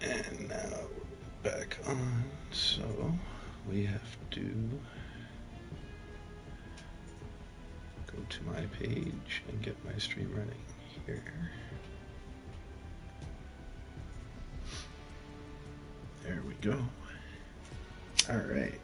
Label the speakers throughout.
Speaker 1: And now we're back on, so we have to go to my page and get my stream running here. There we go. All right.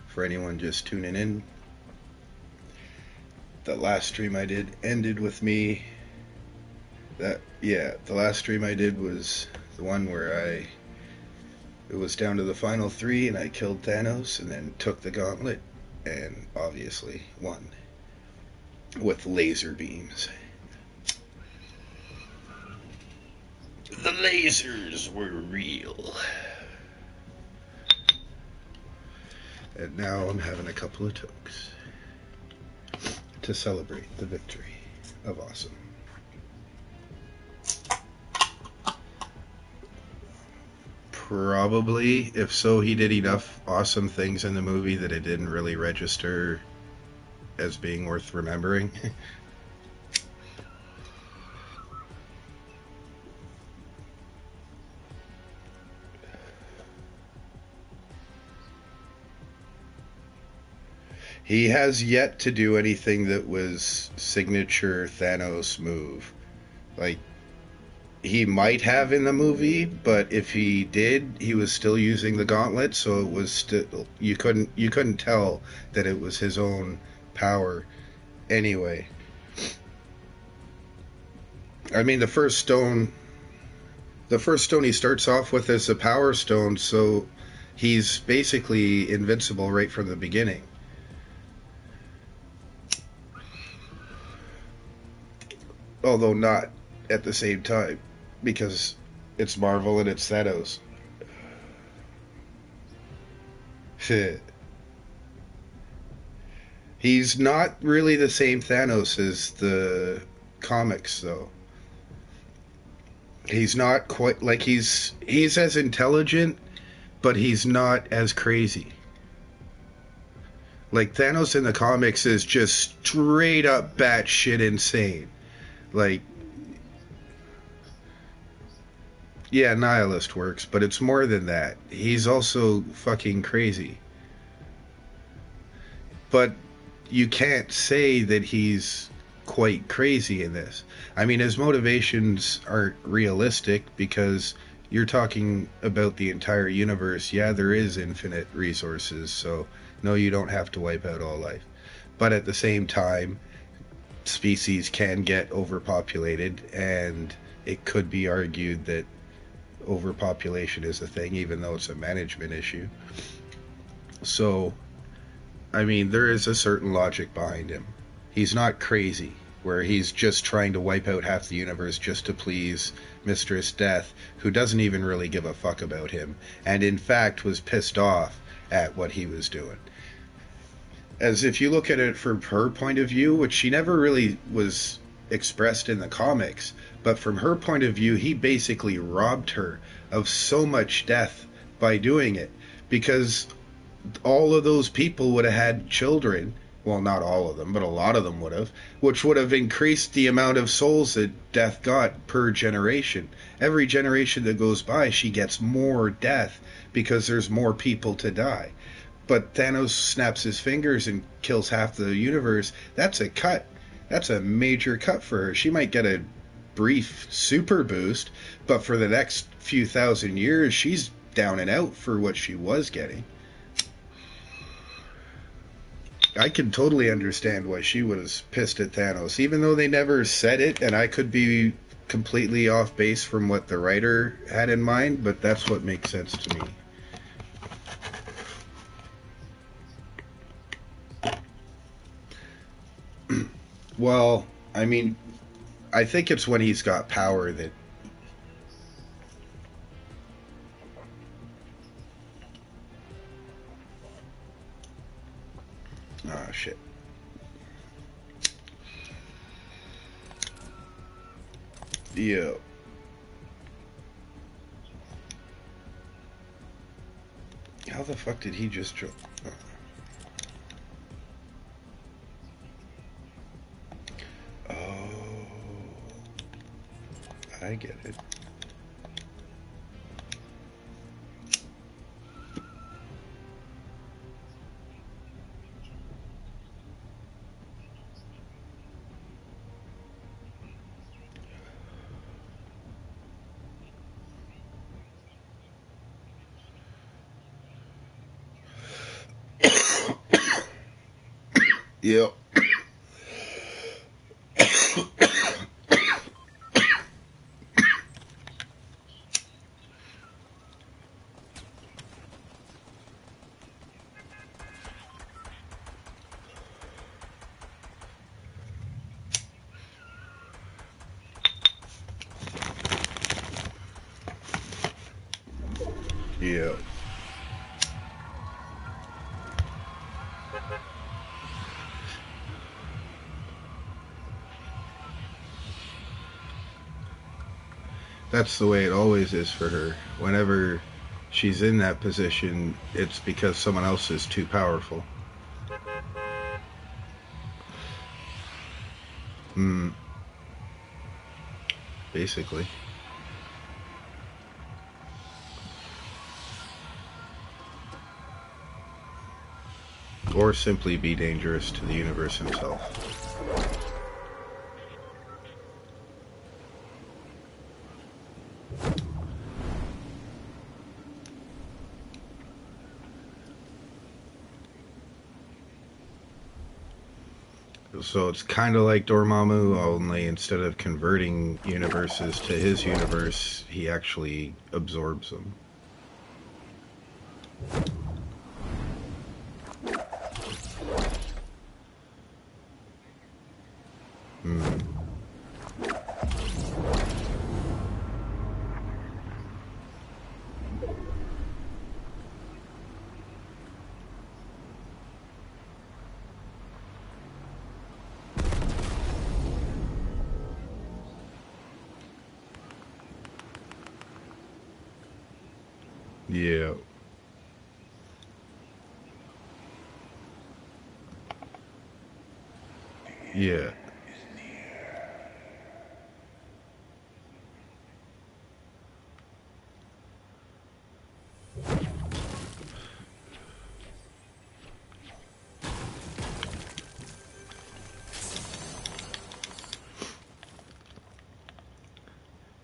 Speaker 1: For anyone just tuning in, the last stream I did ended with me. The last stream I did was the one where it was down to the final 3 and I killed Thanos and then took the gauntlet and obviously won with laser beams. The lasers were real. And now I'm having a couple of tokes to celebrate the victory of awesome. Probably. If so, he did enough awesome things in the movie that it didn't really register as being worth remembering. He has yet to do anything that was signature Thanos move. Like, he might have in the movie, but if he did, he was still using the gauntlet, so it was still you couldn't tell that it was his own power anyway. I mean, the first stone he starts off with is a power stone, so he's basically invincible right from the beginning. Although not at the same time, because it's Marvel and it's Thanos. He's not really the same Thanos as the comics, though. He's not quite like he's as intelligent, but he's not as crazy. Like, Thanos in the comics is just straight up batshit insane. Like, yeah, nihilist works, but it's more than that. He's also fucking crazy. But you can't say that he's quite crazy in this. I mean, his motivations aren't realistic because you're talking about the entire universe. Yeah, there is infinite resources, so no, you don't have to wipe out all life. But at the same time, species can get overpopulated, and it could be argued that overpopulation is a thing, even though it's a management issue. So, I mean, there is a certain logic behind him. He's not crazy, where he's just trying to wipe out half the universe just to please Mistress Death, who doesn't even really give a fuck about him, and in fact was pissed off at what he was doing. As if you look at it from her point of view, which she never really was expressed in the comics, but from her point of view, he basically robbed her of so much death by doing it, because all of those people would have had children. Well, not all of them, but a lot of them would have, which would have increased the amount of souls that Death got per generation. Every generation that goes by, she gets more death because there's more people to die. But Thanos snaps his fingers and kills half the universe. That's a cut. That's a major cut for her. She might get a brief super boost, but for the next few thousand years, she's down and out for what she was getting. I can totally understand why she was pissed at Thanos, even though they never said it, and I could be completely off base from what the writer had in mind, but that's what makes sense to me. Well, I mean, I think it's when he's got power that. Oh, shit. Yeah. How the fuck did he just jump? Oh, I get it. Yep. Yeah. That's the way it always is for her. Whenever she's in that position, it's because someone else is too powerful. Hmm. Basically. Or simply be dangerous to the universe himself. So it's kind of like Dormammu, only instead of converting universes to his universe, he actually absorbs them. Hmm. Yeah. Yeah.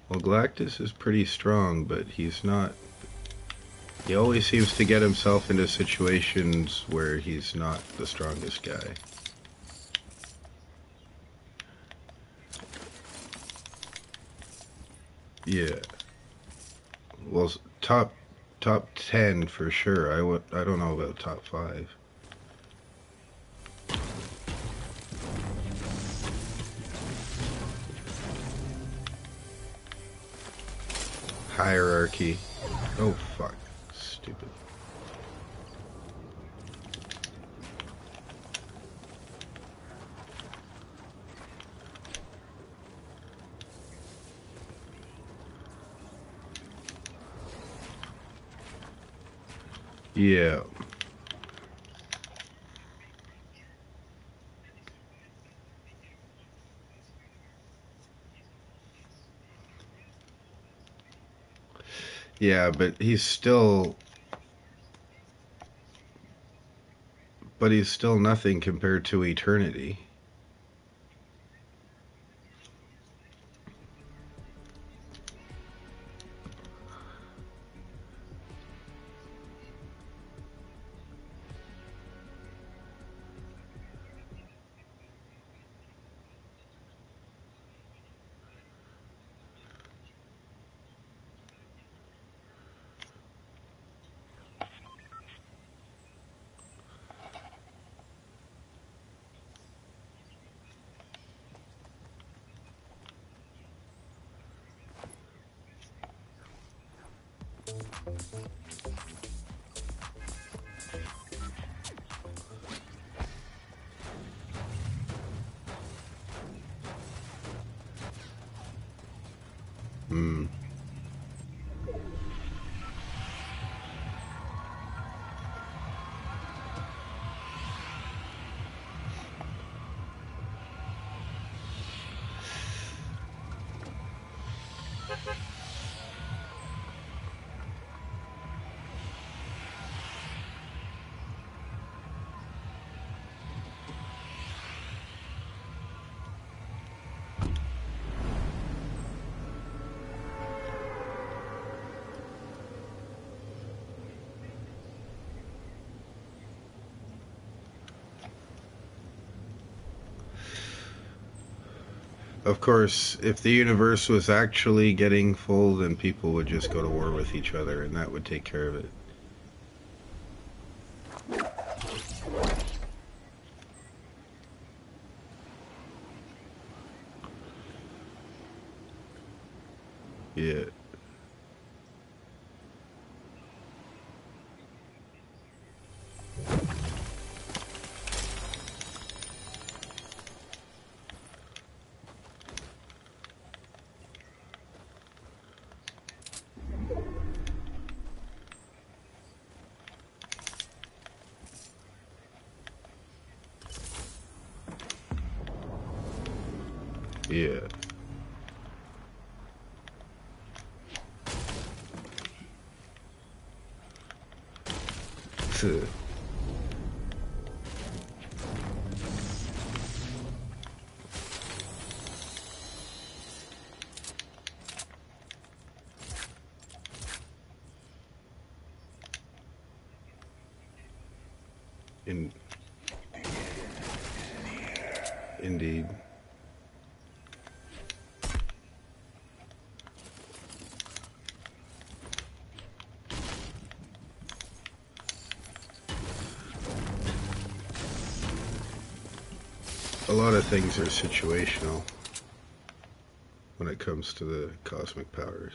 Speaker 1: Well, Galactus is pretty strong, but he's not. He always seems to get himself into situations where he's not the strongest guy. Yeah. Well, top 10 for sure. I don't know about top 5. Hierarchy. Oh fuck. Stupid. Yeah. Yeah, but he's still nothing compared to eternity. Hmm. Of course, if the universe was actually getting full, then people would just go to war with each other, and that would take care of it. Yeah. Yeah. In, indeed. A lot of things are situational when it comes to the cosmic powers.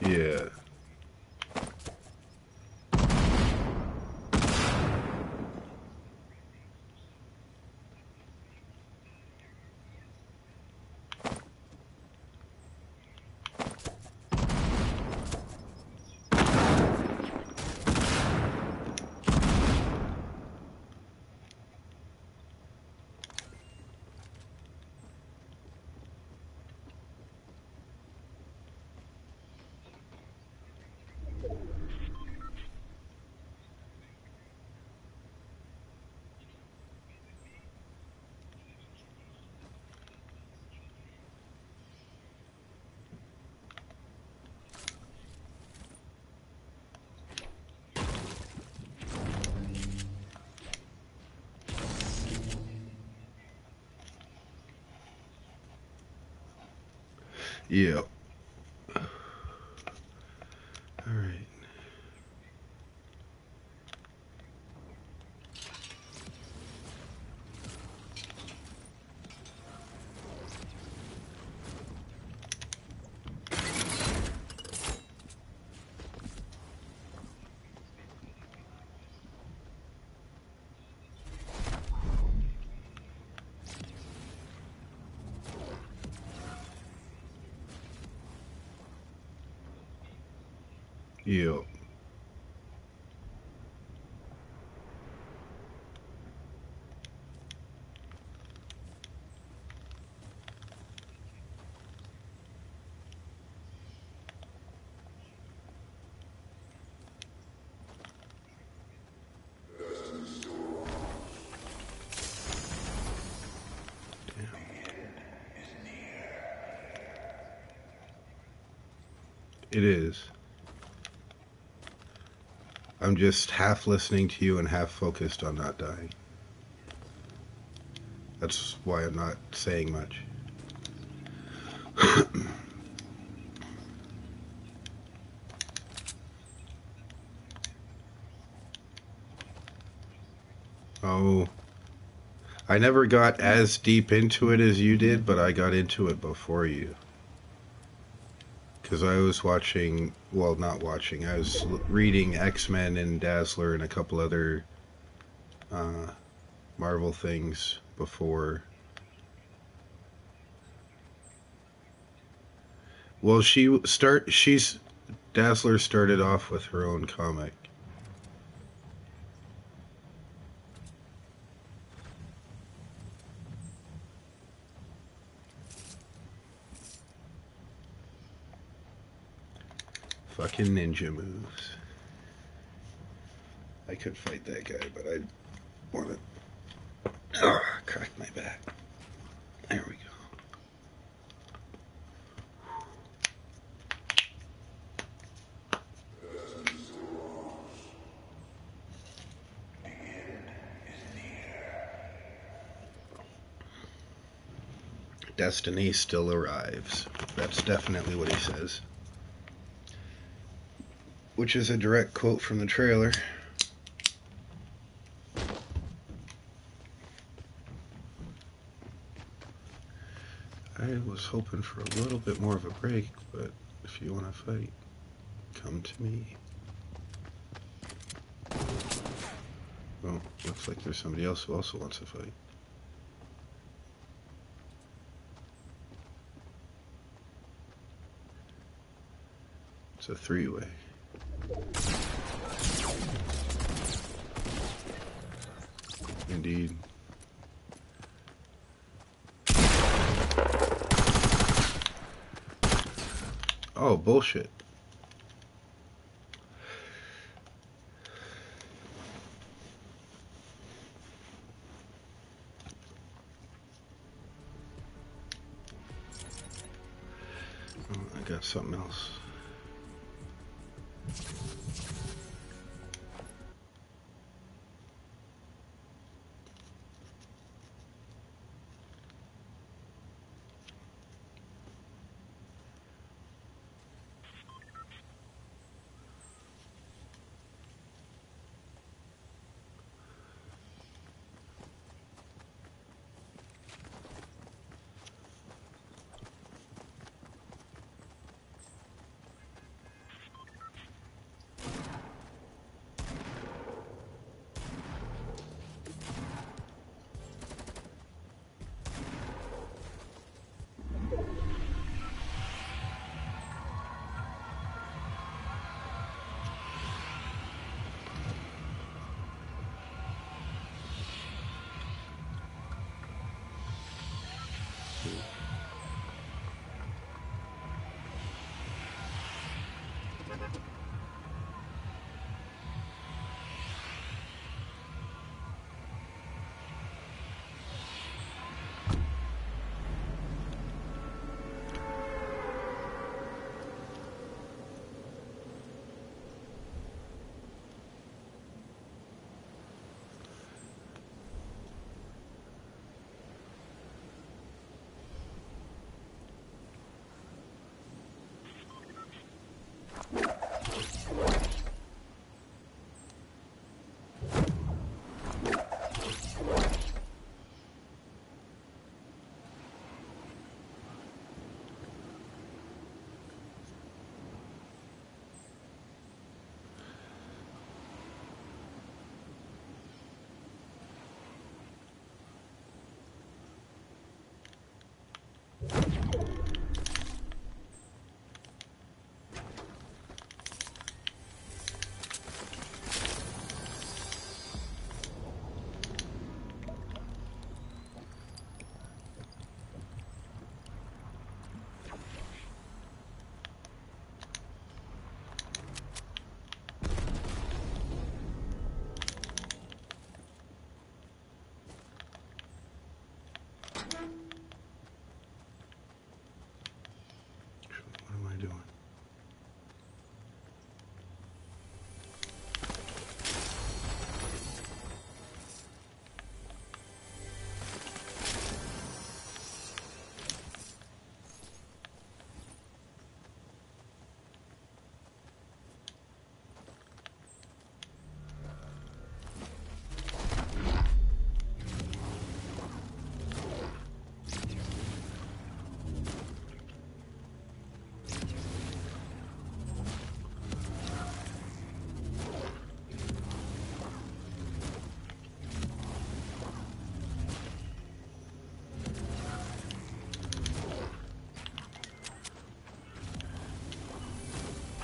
Speaker 1: Yeah. Yeah. All right. Yeah. It is. I'm just half listening to you and half focused on not dying. That's why I'm not saying much. Oh, I never got as deep into it as you did, but I got into it before you. Because I was watching, well, not watching, I was reading X-Men and Dazzler and a couple other uh, Marvel things before. Well, she's Dazzler started off with her own comic. Fucking ninja moves. I could fight that guy, but I want to crack my back. There we go. Destiny still arrives. That's definitely what he says. Which is a direct quote from the trailer. I was hoping for a little bit more of a break, but if you want to fight, come to me. Well, looks like there's somebody else who also wants to fight. It's a three-way. Indeed. Oh, bullshit. Oh, I got something else.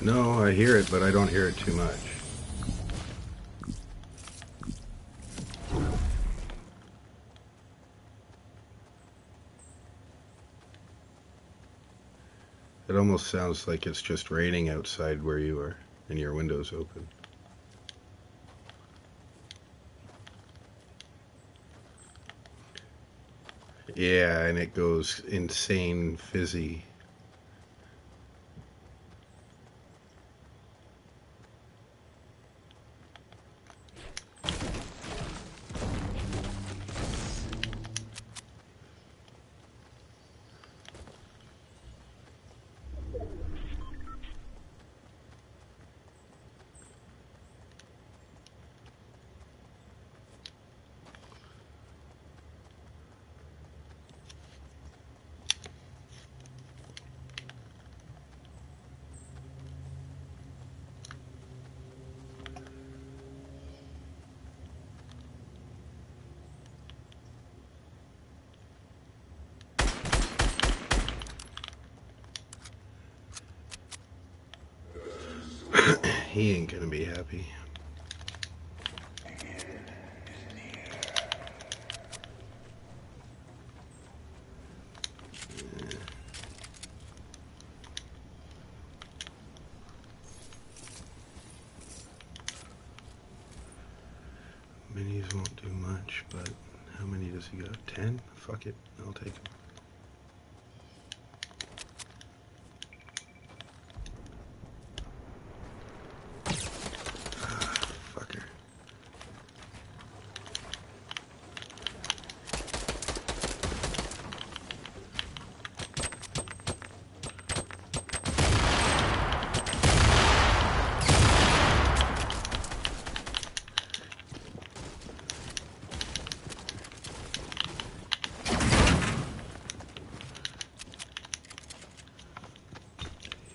Speaker 1: No, I hear it, but I don't hear it too much. It almost sounds like it's just raining outside where you are and your window's open. Yeah, and it goes insane fizzy. He ain't gonna be happy. Minis won't do much, but how many does he got? 10? Fuck it, I'll take them. Fucker.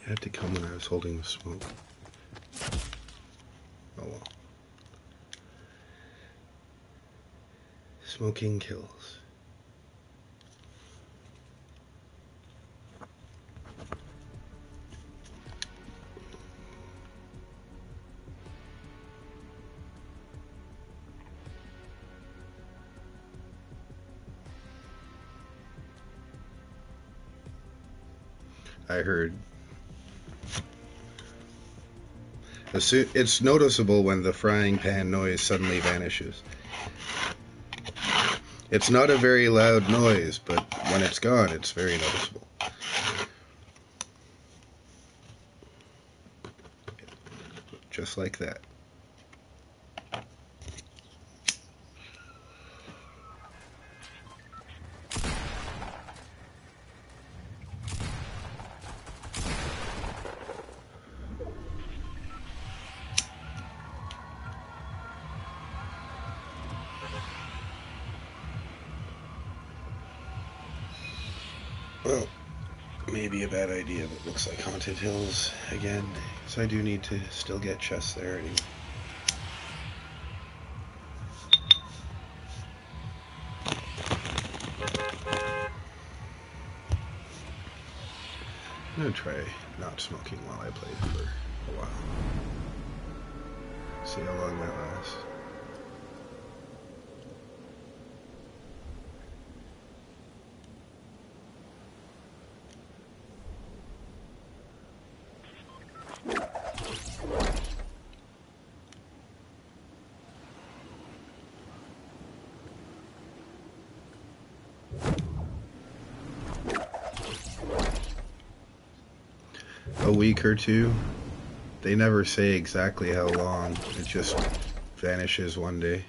Speaker 1: It had to come when I was holding the smoke. Oh well. Smoking kills. I heard. It's noticeable when the frying pan noise suddenly vanishes. It's not a very loud noise, but when it's gone, it's very noticeable. Just like that. Well, maybe a bad idea, but looks like Haunted Hills again. So I do need to still get chests there anyway. I'm gonna try not smoking while I play for a while. See how long that lasts. A week or two. They never say exactly how long. It just vanishes one day.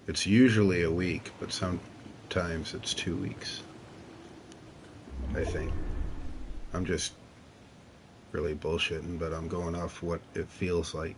Speaker 1: It's usually a week, but sometimes it's 2 weeks. I think. I'm just really bullshitting, but I'm going off what it feels like.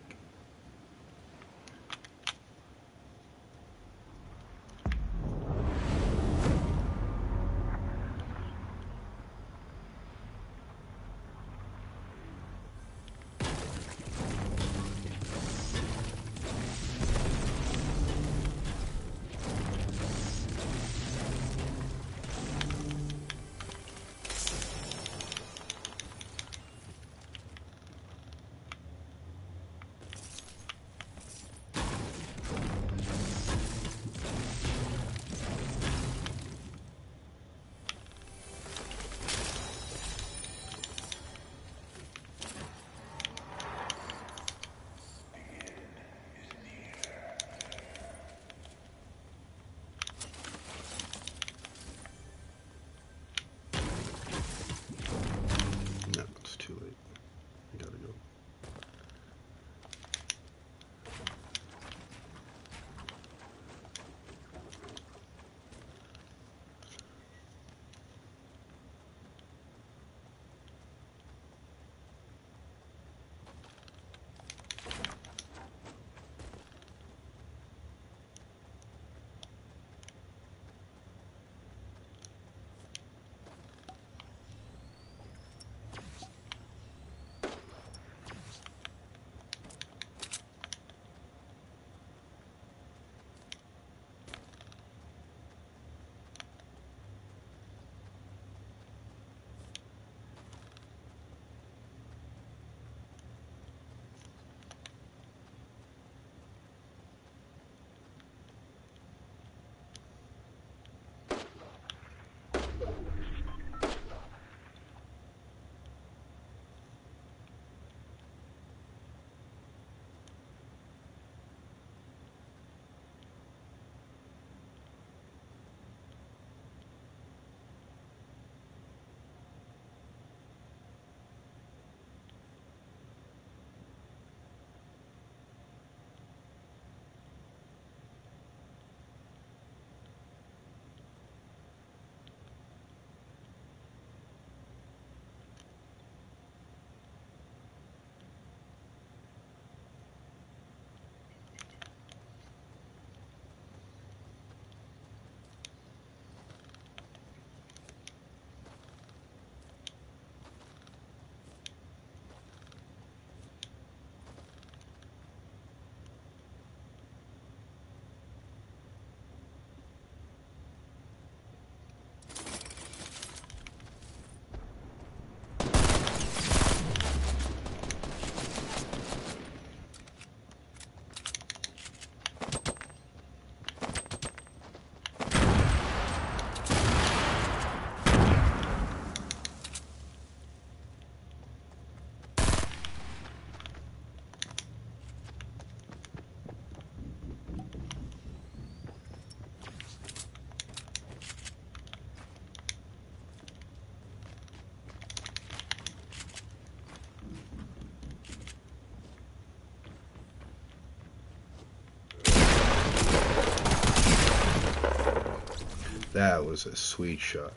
Speaker 1: That was a sweet shot.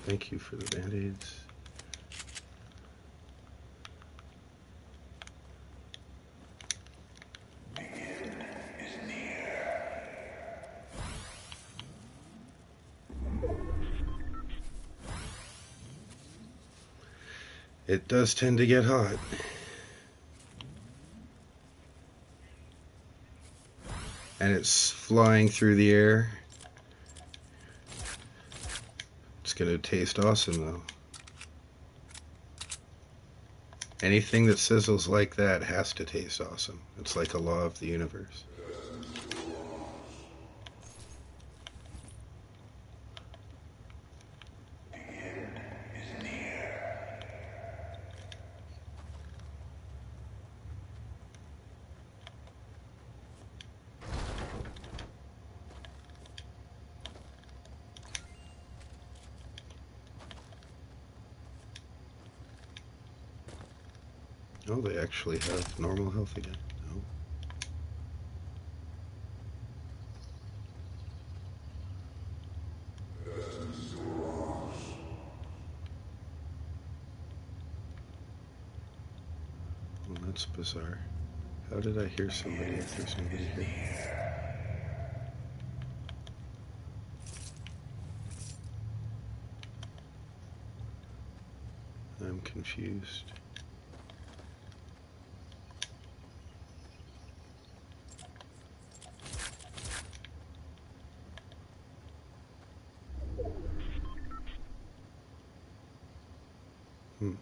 Speaker 1: Thank you for the band-aids. It does tend to get hot. And it's flying through the air. It's gonna taste awesome though. Anything that sizzles like that has to taste awesome. It's like a law of the universe. Oh, they actually have normal health again. No. Well, that's bizarre. How did I hear somebody if there's nobody here? I'm confused. Hmm.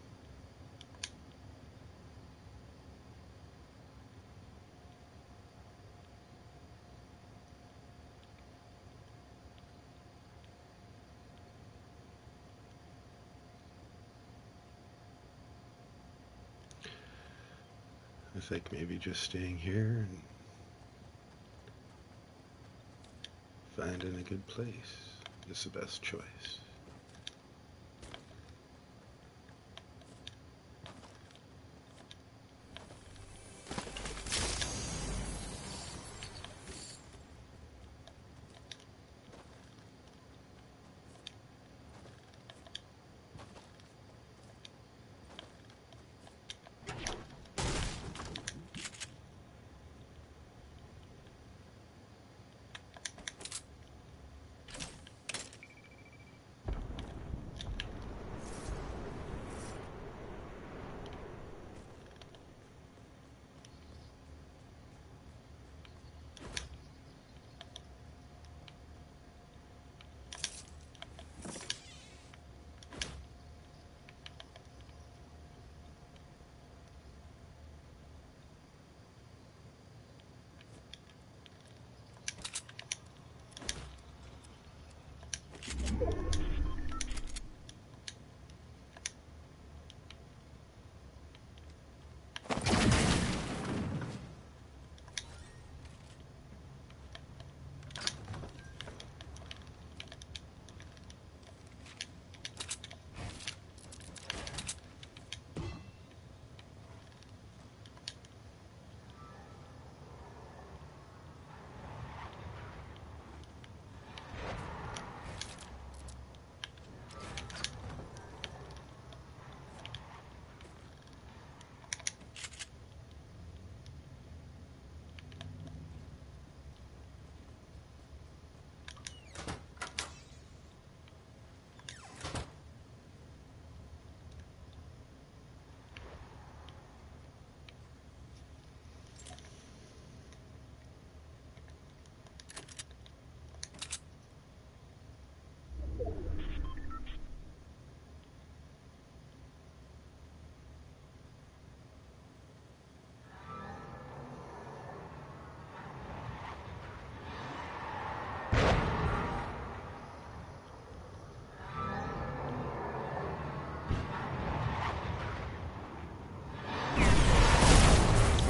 Speaker 1: I think maybe just staying here and finding a good place is the best choice.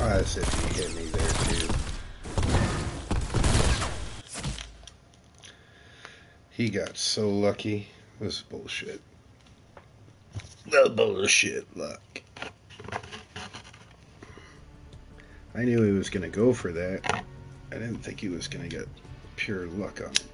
Speaker 1: As if he hit me there too. He got so lucky. It was bullshit. The bullshit luck. I knew he was gonna go for that. I didn't think he was gonna get pure luck on it.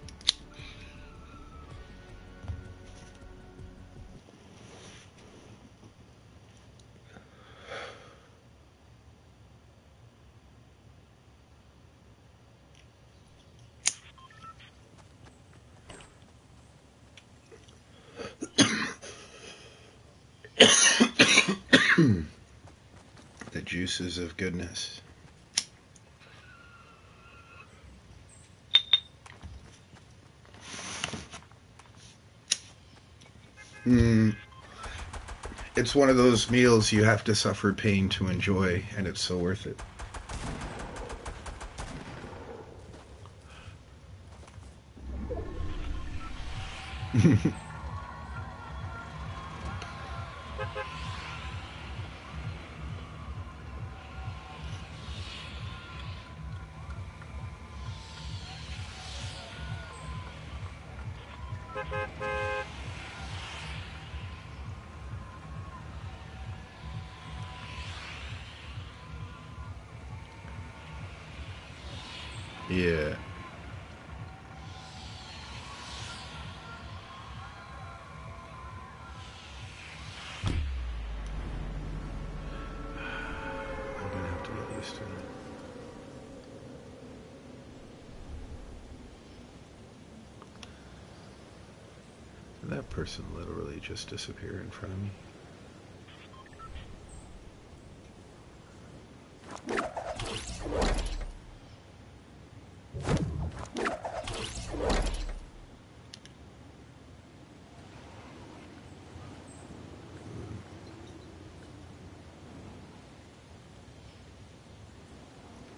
Speaker 1: The juices of goodness. Mm, it's one of those meals you have to suffer pain to enjoy, and it's so worth it. Yeah. I'm gonna have to get used to that. Did that person literally just disappear in front of me?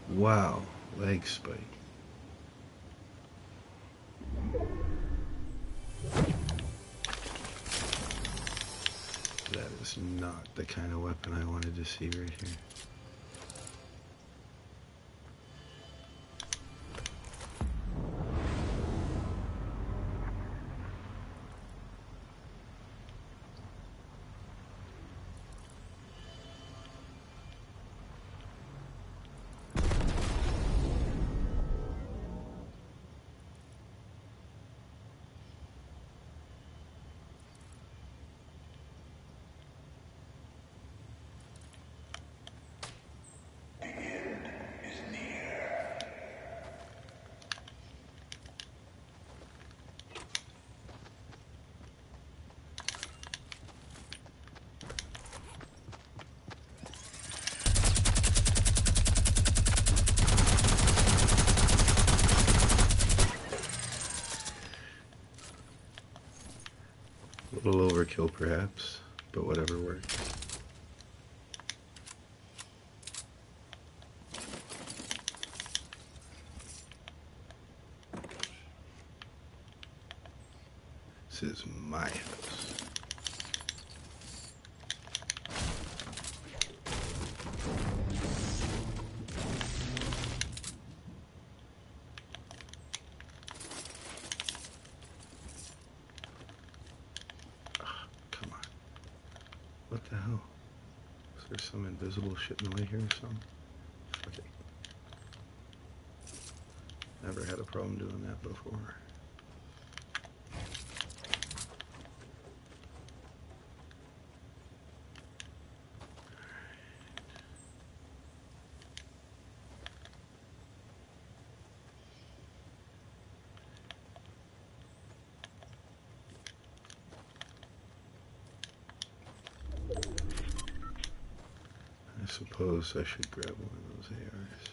Speaker 1: Wow, leg spike. That is not the kind of weapon I wanted to see right here. A little overkill perhaps, but whatever works. This is my house. Come on. What the hell? Is there some invisible shit in the way here or something? Okay. Never had a problem doing that before. I suppose I should grab one of those ARs.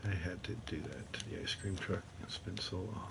Speaker 1: I had to do that to the ice cream truck. It's been so long.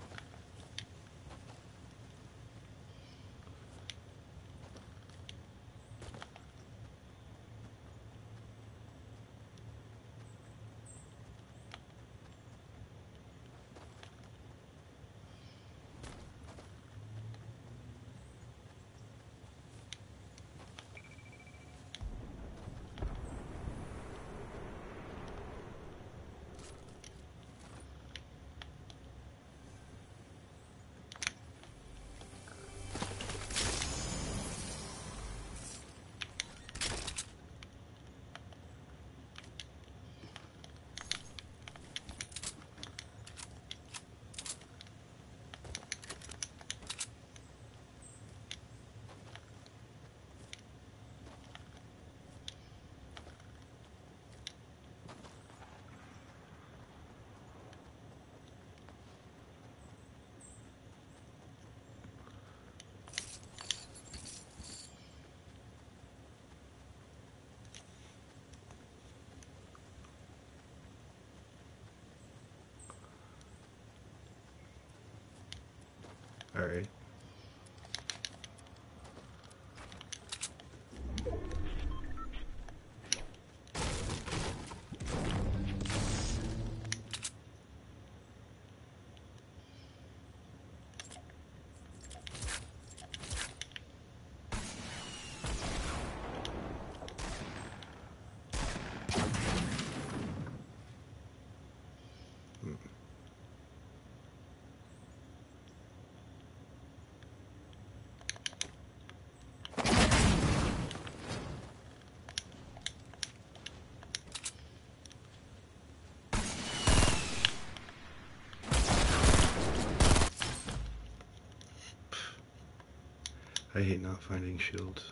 Speaker 1: Alright. I hate not finding shields.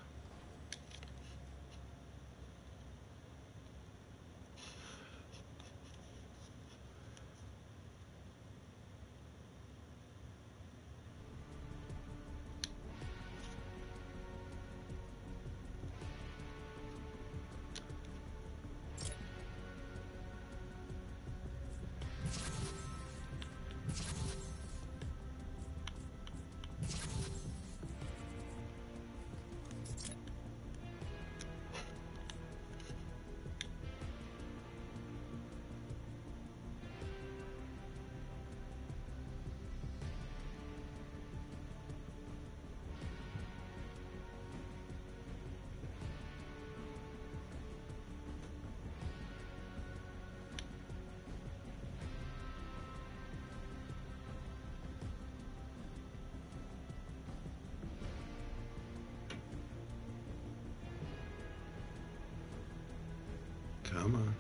Speaker 1: Come on.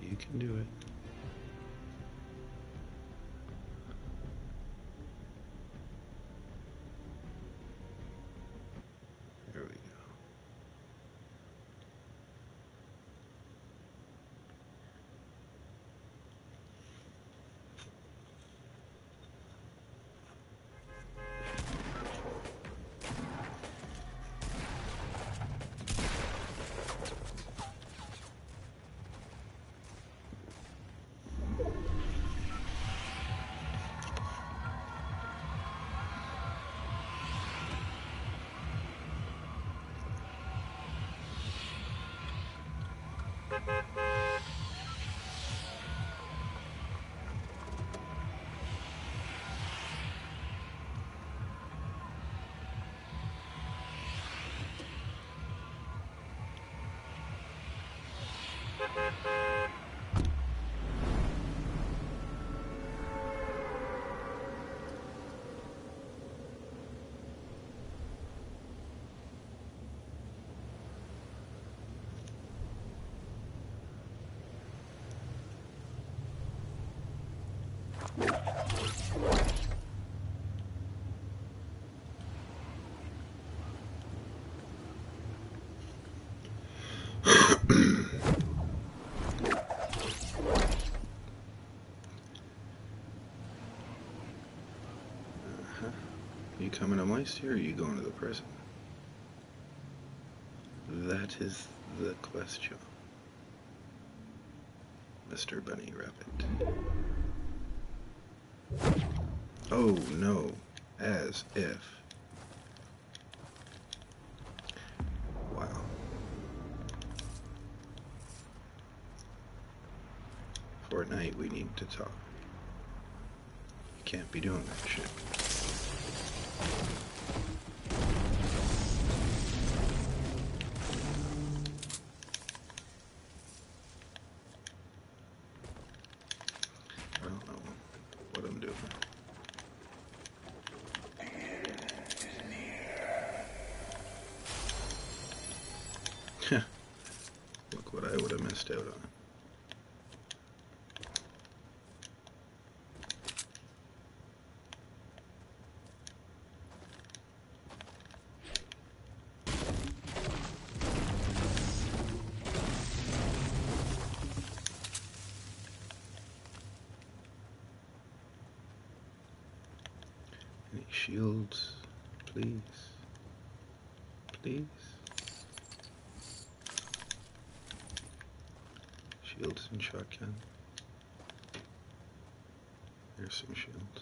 Speaker 1: You can do it. There we go. You coming to Meister or are you going to the prison? That is the question. Mr. Bunny Rabbit. Oh no, as if. Wow. Fortnite, we need to talk. You can't be doing that shit. I don't know what I'm doing. Look what I would have missed out on. Any shields, please? Please? Shields and shotgun. There's some shields.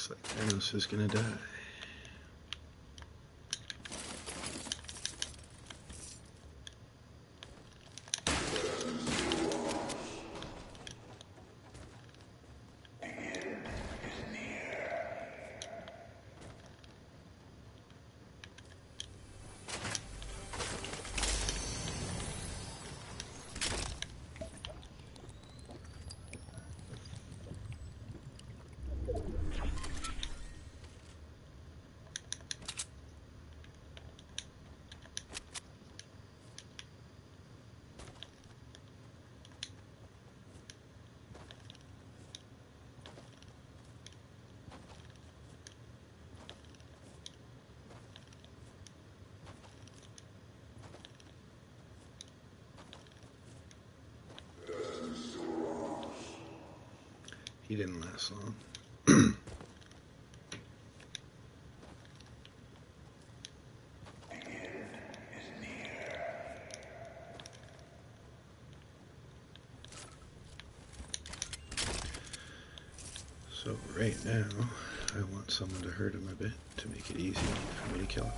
Speaker 1: Looks like Thanos is gonna die. He didn't last long. So right now, I want someone to hurt him a bit to make it easy for me to kill him.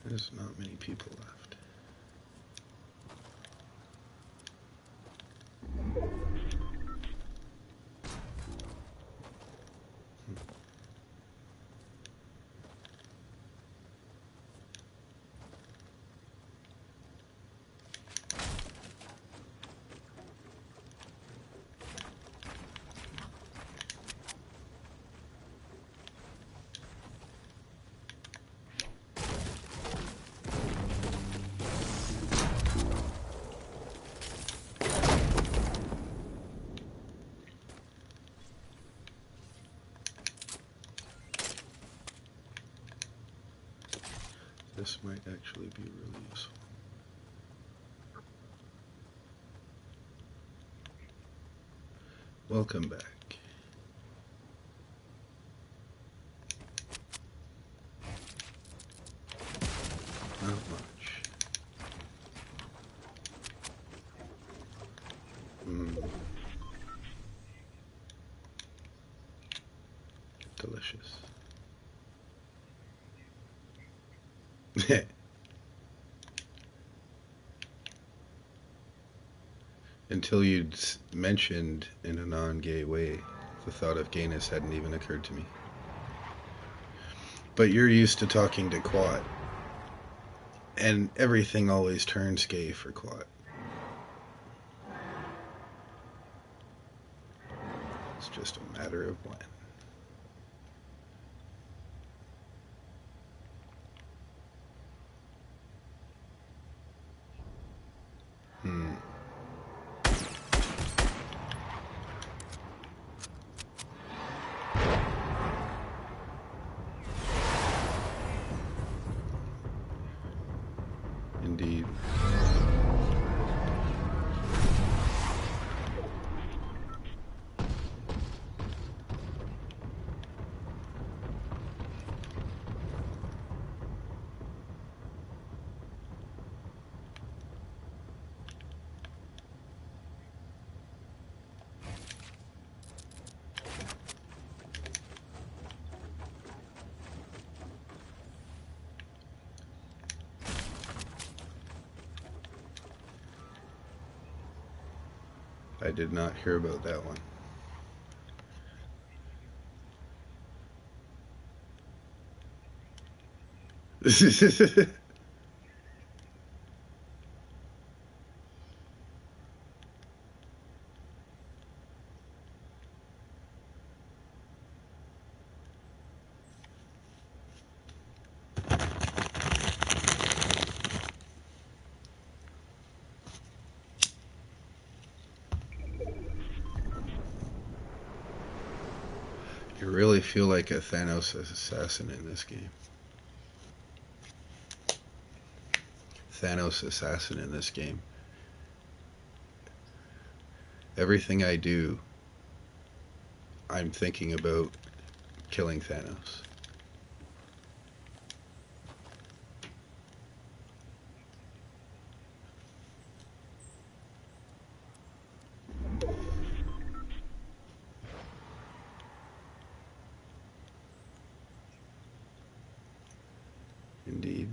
Speaker 1: There's not many people left. This might actually be really useful. Welcome back. Not much. Delicious. Until you'd mentioned in a non-gay way, the thought of gayness hadn't even occurred to me. But you're used to talking to Quat, and everything always turns gay for Quat. It's just a matter of when. Hmm. Indeed. I did not hear about that one. You really feel like a Thanos assassin in this game. Thanos assassin in this game. Everything I do, I'm thinking about killing Thanos. Indeed.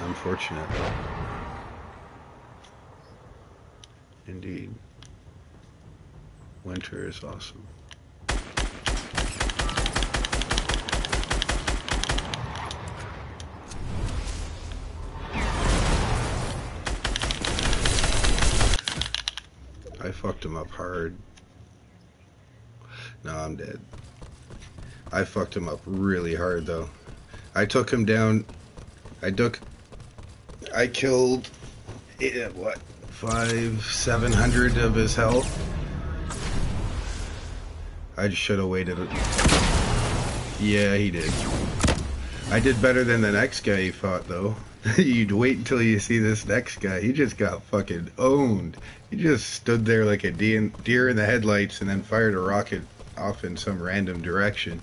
Speaker 1: Unfortunate. Indeed. Winter is awesome. I fucked him up hard. No, I'm dead. I fucked him up really hard though. I took him down. I killed what, 700 of his health. I just should have waited. Yeah, he did. I did better than the next guy he fought though. You'd wait until you see this next guy. He just got fucking owned. He just stood there like a deer in the headlights and then fired a rocket off in some random direction.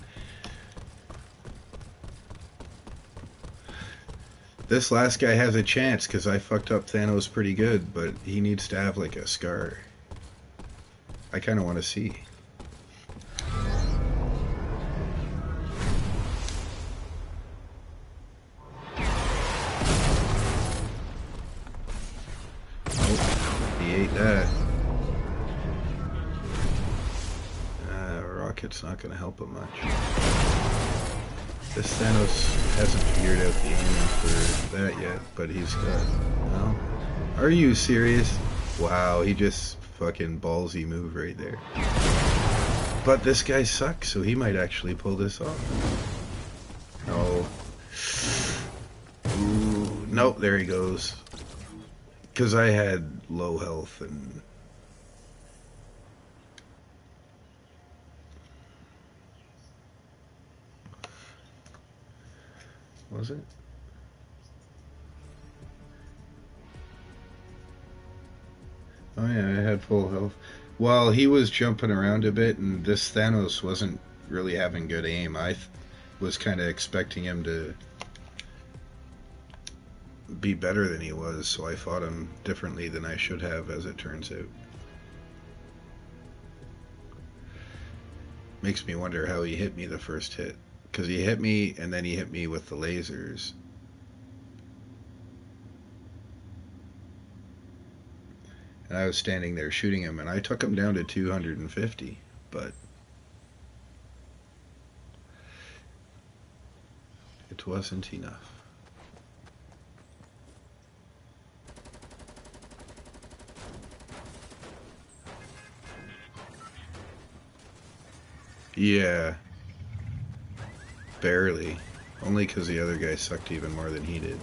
Speaker 1: This last guy has a chance because I fucked up Thanos pretty good, but he needs to have like a scar. I kind of want to see. Oh, he ate that. Rocket's not going to help him much. This Thanos hasn't figured out the aiming for that yet, but he's got... No? Are you serious? Wow, he just fucking ballsy move right there. But this guy sucks, so he might actually pull this off. Oh. Ooh, nope, there he goes. Because I had low health and... Was it? Oh yeah, I had full health. Well, he was jumping around a bit, and this Thanos wasn't really having good aim. I was kind of expecting him to be better than he was, so I fought him differently than I should have, as it turns out. Makes me wonder how he hit me the first hit. Because he hit me, and then he hit me with the lasers. And I was standing there shooting him, and I took him down to 250. But it wasn't enough. Yeah, barely. Only because the other guy sucked even more than he did.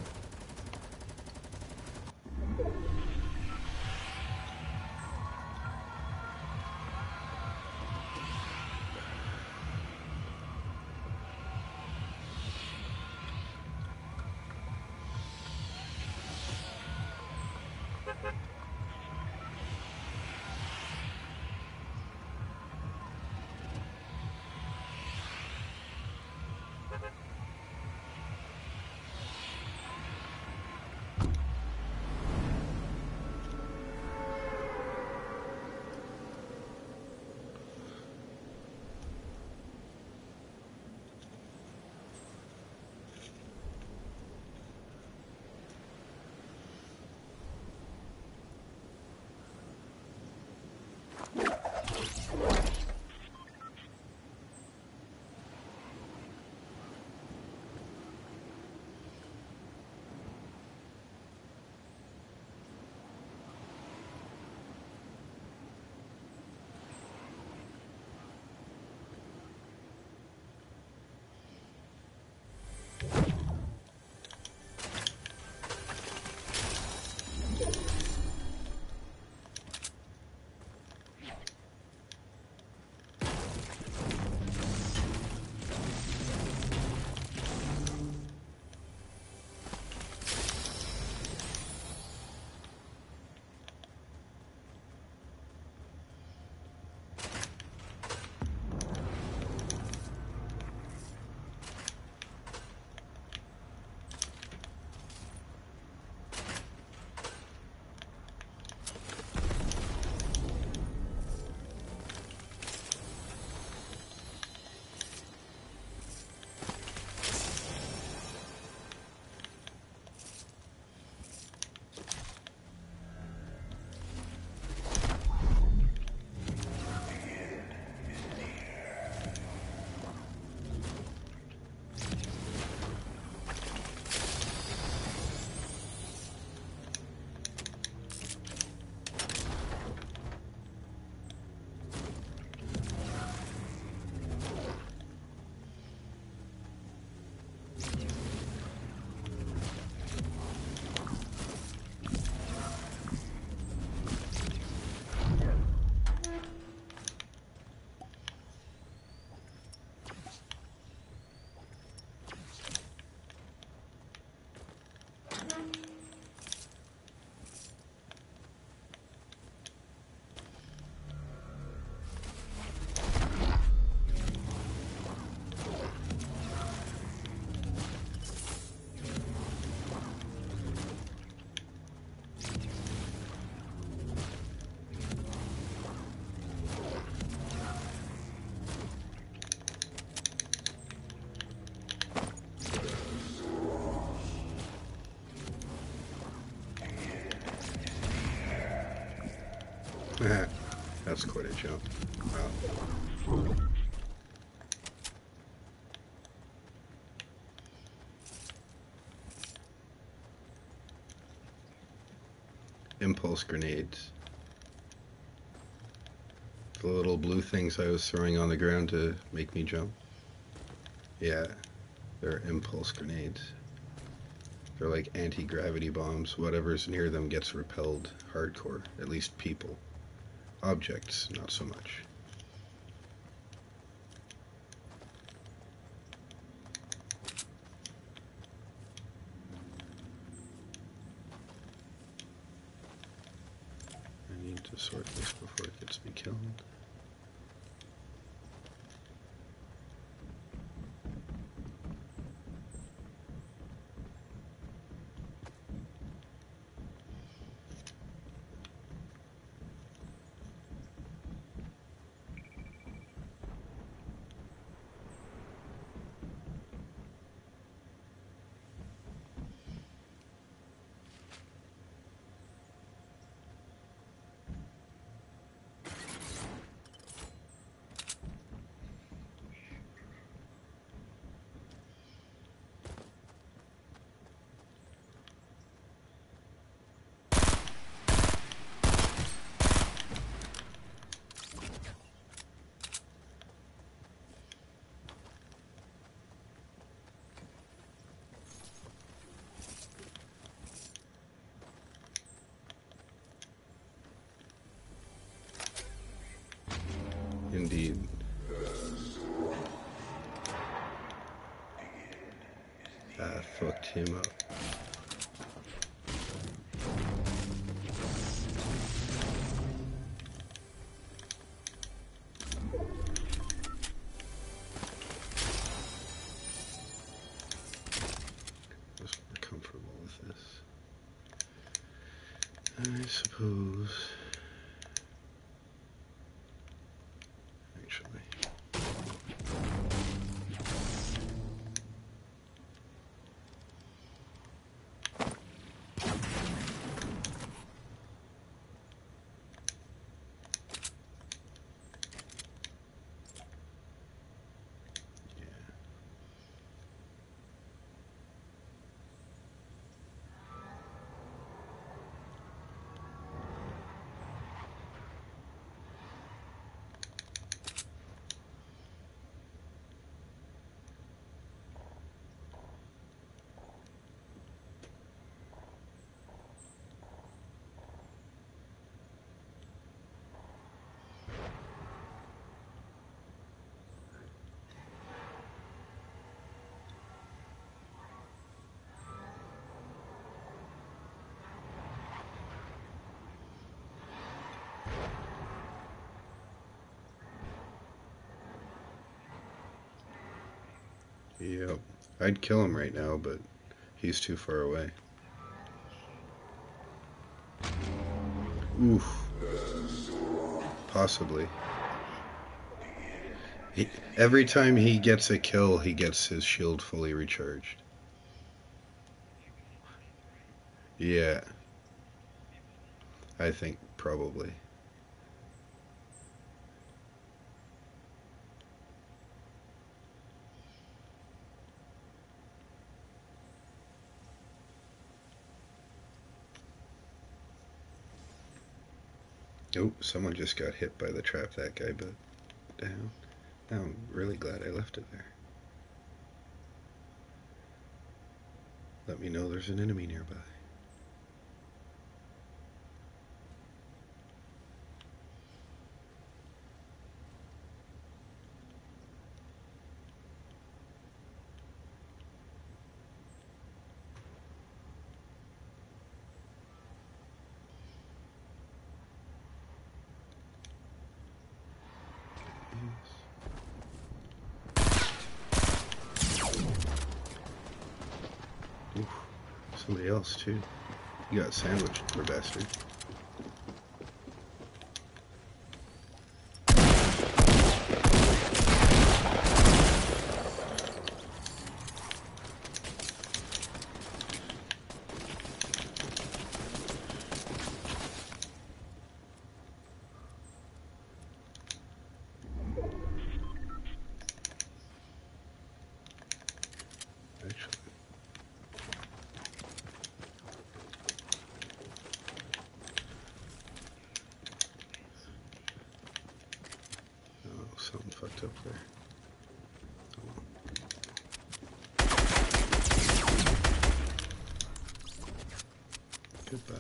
Speaker 1: That's quite a jump. Wow. Impulse grenades. The little blue things I was throwing on the ground to make me jump. Yeah, they're impulse grenades. They're like anti-gravity bombs. Whatever's near them gets repelled hardcore. At least people. Objects, not so much. I need to sort this before it gets me killed. Indeed. I fucked him up. I'm comfortable with this, I suppose. Actually. Yep. I'd kill him right now, but he's too far away. Oof. Possibly. Every time he gets a kill, he gets his shield fully recharged. Yeah. I think probably. Oh, someone just got hit by the trap that guy built down. Now I'm really glad I left it there. Let me know there's an enemy nearby. Oof, somebody else too. You got sandwiched, poor bastard. Something fucked up there. Goodbye.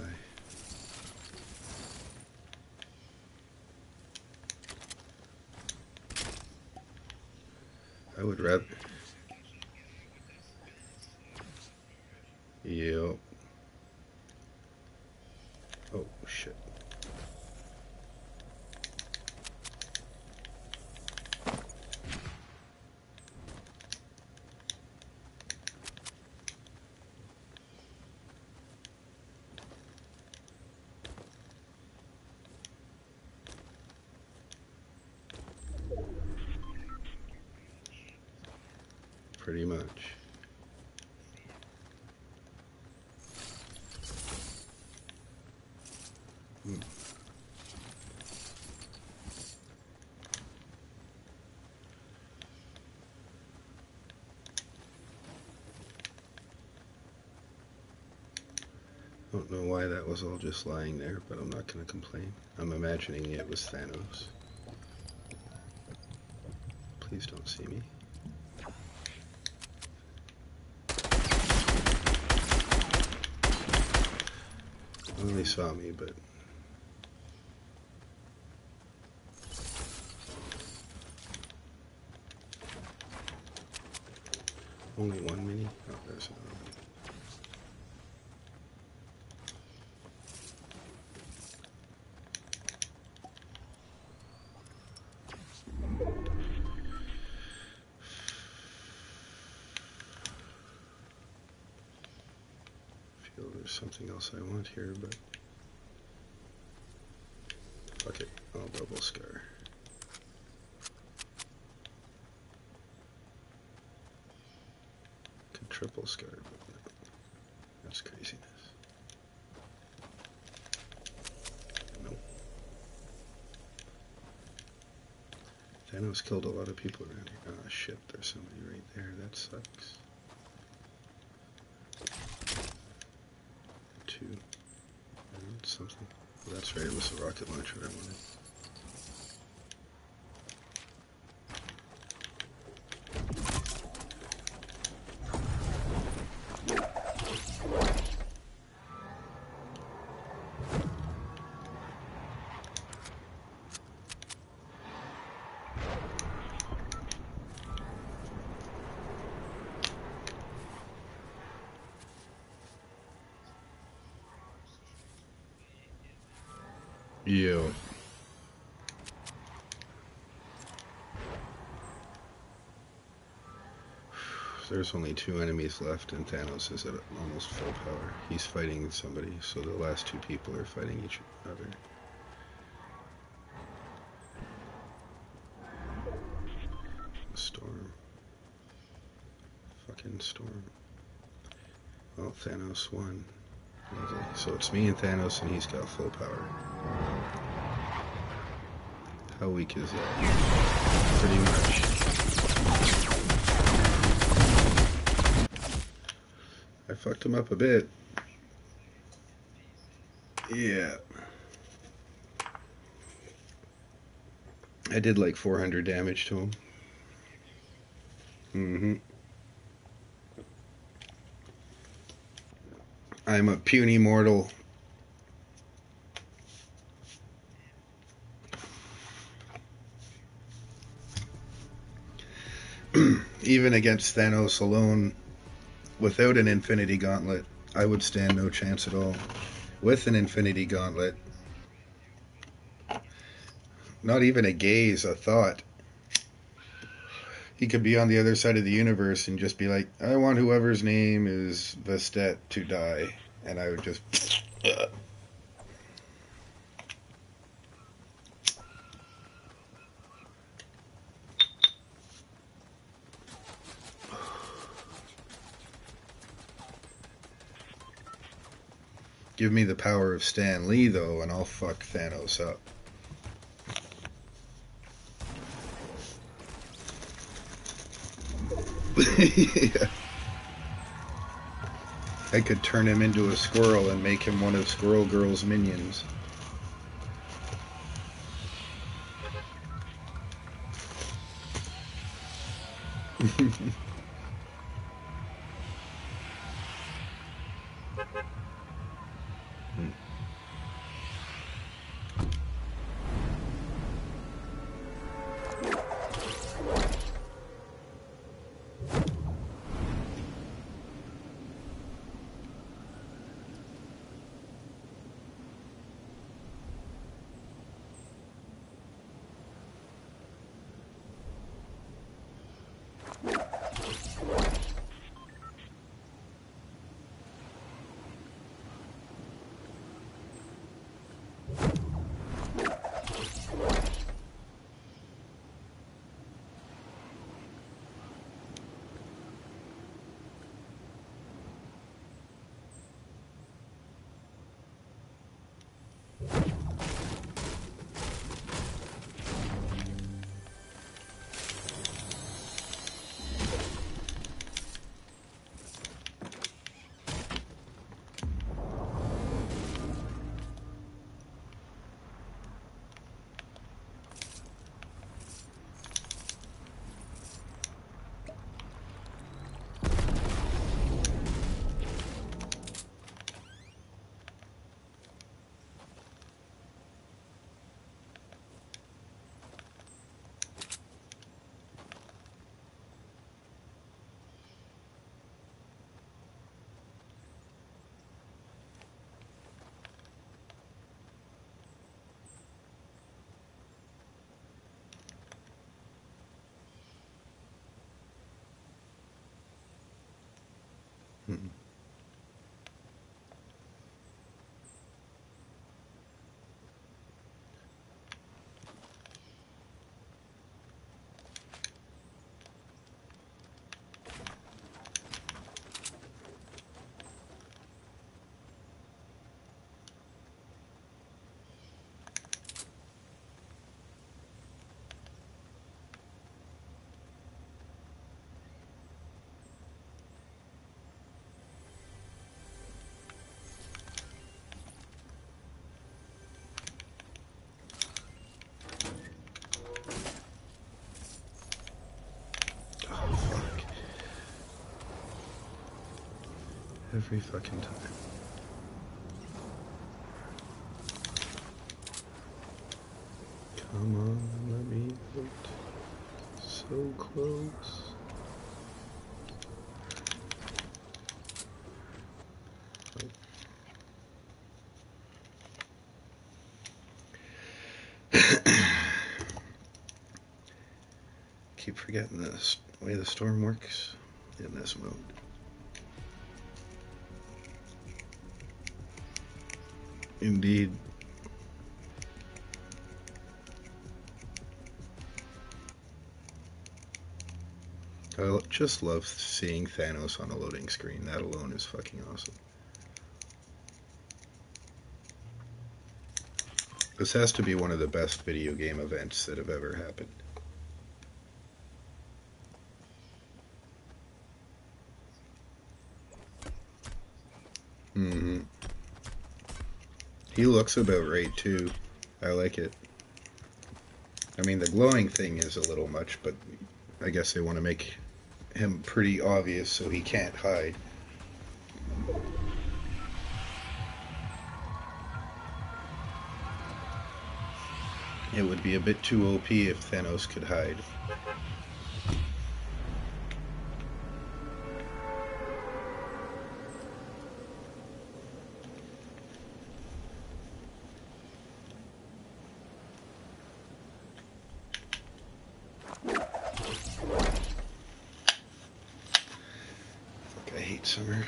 Speaker 1: I would rather. Yep. Oh shit. Pretty much. Don't know why that was all just lying there, but I'm not going to complain. I'm imagining it was Thanos. Please don't see me. Well, they saw me, but Only one mini? Oh, there's another one. I feel there's something else I want here, but fuck it, I'll double scar. Could triple scar, but no. That's craziness. Nope. Thanos killed a lot of people around here. Oh shit, there's somebody right there. That sucks. 2. Something. Well, that's right, it was the rocket launcher I wanted. Yo. There's only 2 enemies left and Thanos is at almost full power. He's fighting somebody, so the last 2 people are fighting each other. Storm. Fucking storm. Well, Thanos won. Lovely. So it's me and Thanos and he's got full power. How weak is that? Pretty much. I fucked him up a bit. Yeah. I did like 400 damage to him. Mm-hmm. I'm a puny mortal. Even against Thanos alone, without an Infinity Gauntlet, I would stand no chance at all. With an Infinity Gauntlet, not even a gaze, a thought, he could be on the other side of the universe and just be like, I want whoever's name is Vastet to die. And I would just... Give me the power of Stan Lee, though, and I'll fuck Thanos up. Yeah. I could turn him into a squirrel and make him one of Squirrel Girl's minions. Every fucking time. Come on, let me vote. So close. Keep forgetting the way the storm works in this mode. Indeed. I just love seeing Thanos on a loading screen. That alone is fucking awesome. This has to be one of the best video game events that have ever happened. Mm-hmm. He looks about right too. I like it. I mean, the glowing thing is a little much, but I guess they want to make him pretty obvious so he can't hide. It would be a bit too OP if Thanos could hide. I hate summer.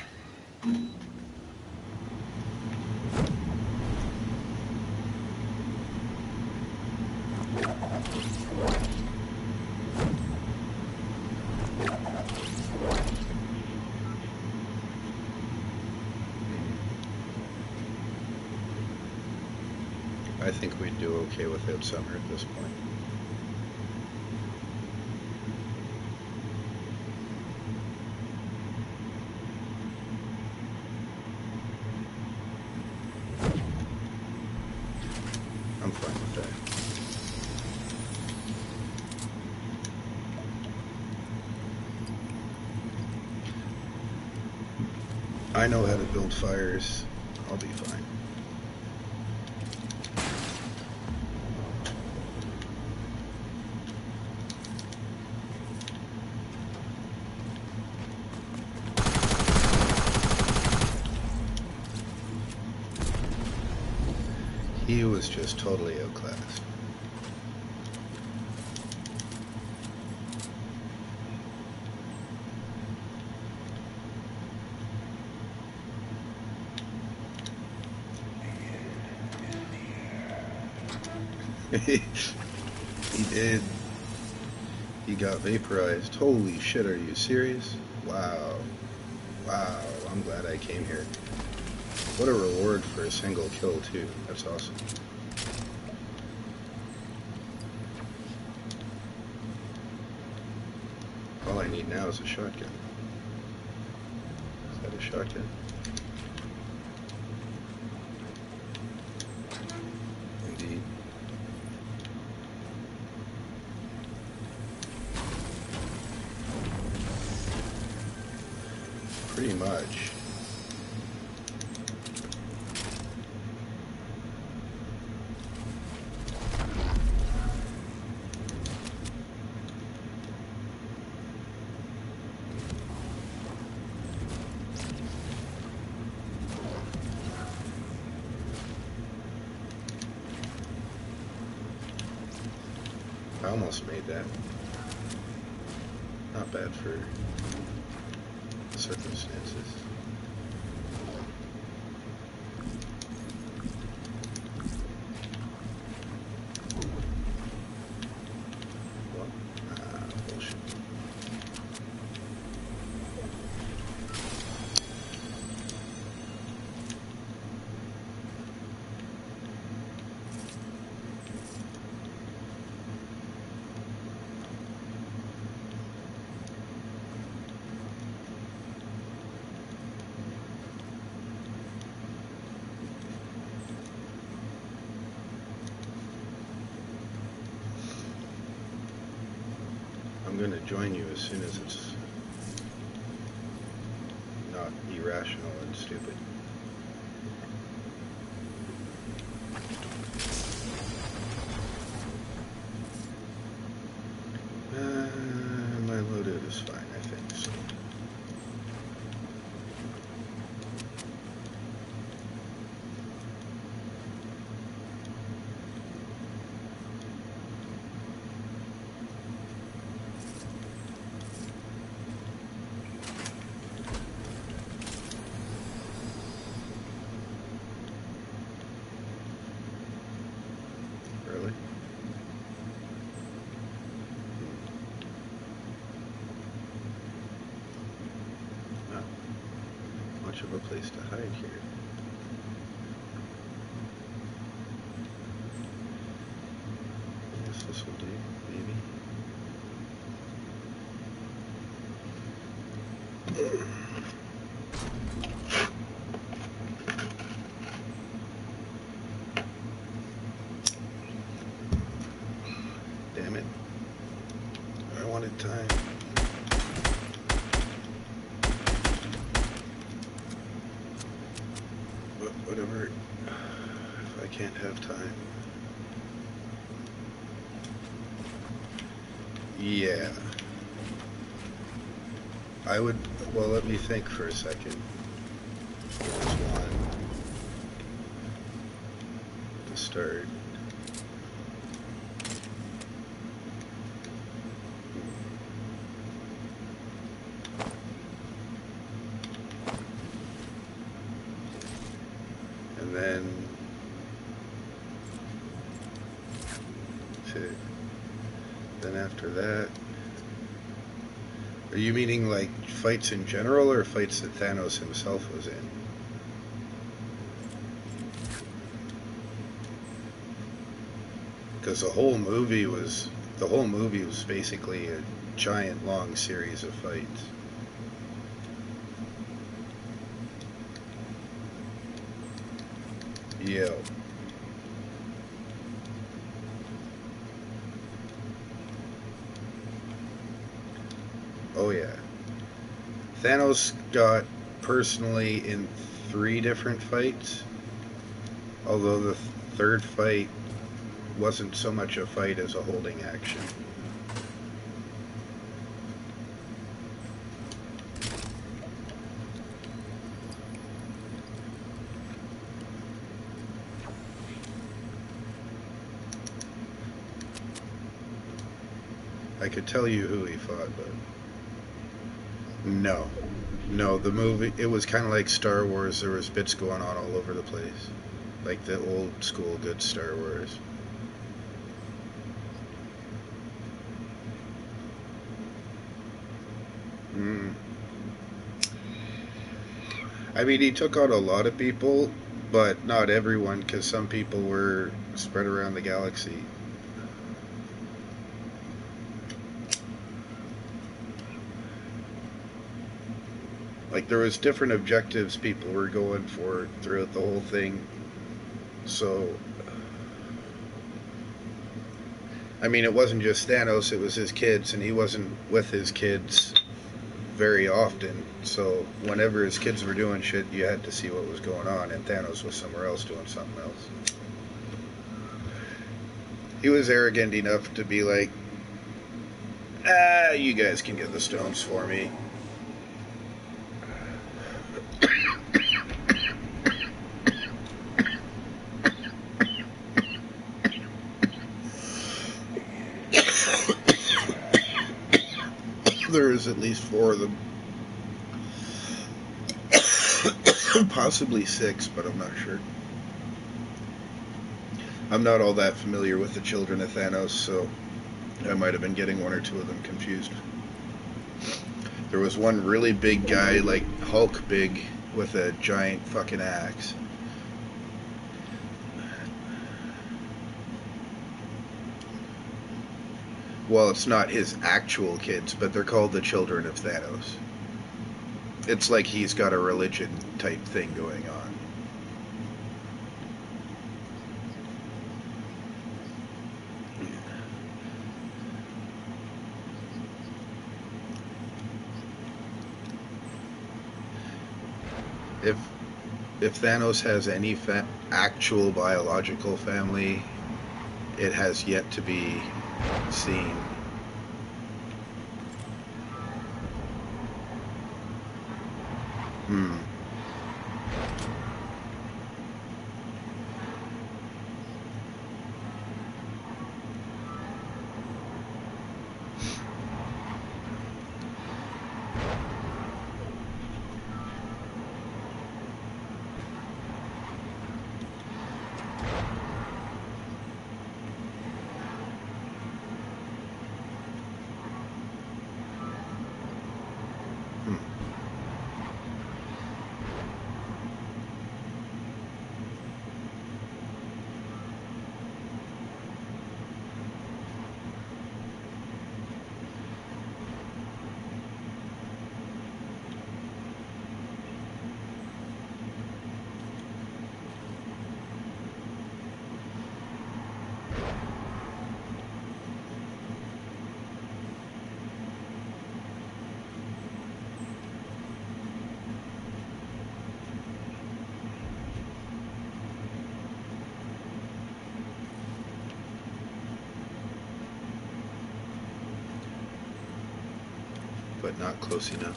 Speaker 1: I think we'd do okay without summer at this point. I'm fine with that. I know how to build fires. I'll be fine. He was just totally outclassed. He did. He got vaporized. Holy shit, are you serious? Wow. Wow, I'm glad I came here. What a reward for a single kill, too. That's awesome. All I need now is a shotgun. Is that a shotgun? Indeed. Pretty much. I almost made that. Not bad for circumstances. What? Bullshit. I'm going to join you as soon as it's not even irrational and stupid. My loadout is fine, I think so. Really? Not much of a place to hide here. I guess this will do, maybe. Damn it. I wanted time. But whatever. If I can't have time. Yeah. I would, well, let me think for a second. There's one to start. And then two. Then after that, are you meaning like fights in general or fights that Thanos himself was in? Because the whole movie was basically a giant long series of fights. Yeah. Oh yeah. Thanos got personally in 3 different fights, although the third fight wasn't so much a fight as a holding action. I could tell you who he fought, but no. No, the movie, it was kind of like Star Wars. There was bits going on all over the place. Like the old school good Star Wars. Mm. I mean, he took out a lot of people, but not everyone, because some people were spread around the galaxy. Like, there was different objectives people were going for throughout the whole thing. So, I mean, it wasn't just Thanos, it was his kids, and he wasn't with his kids very often. So, whenever his kids were doing shit, you had to see what was going on, and Thanos was somewhere else doing something else. He was arrogant enough to be like, you guys can get the stones for me. There is at least 4 of them. Possibly 6, but I'm not sure. I'm not all that familiar with the children of Thanos, so I might have been getting 1 or 2 of them confused. There was one really big guy, like Hulk big, with a giant fucking axe. Well, it's not his actual kids, but they're called the children of Thanos. It's like he's got a religion type thing going on. If Thanos has any actual biological family, it has yet to be seen. Hmm. But not close enough.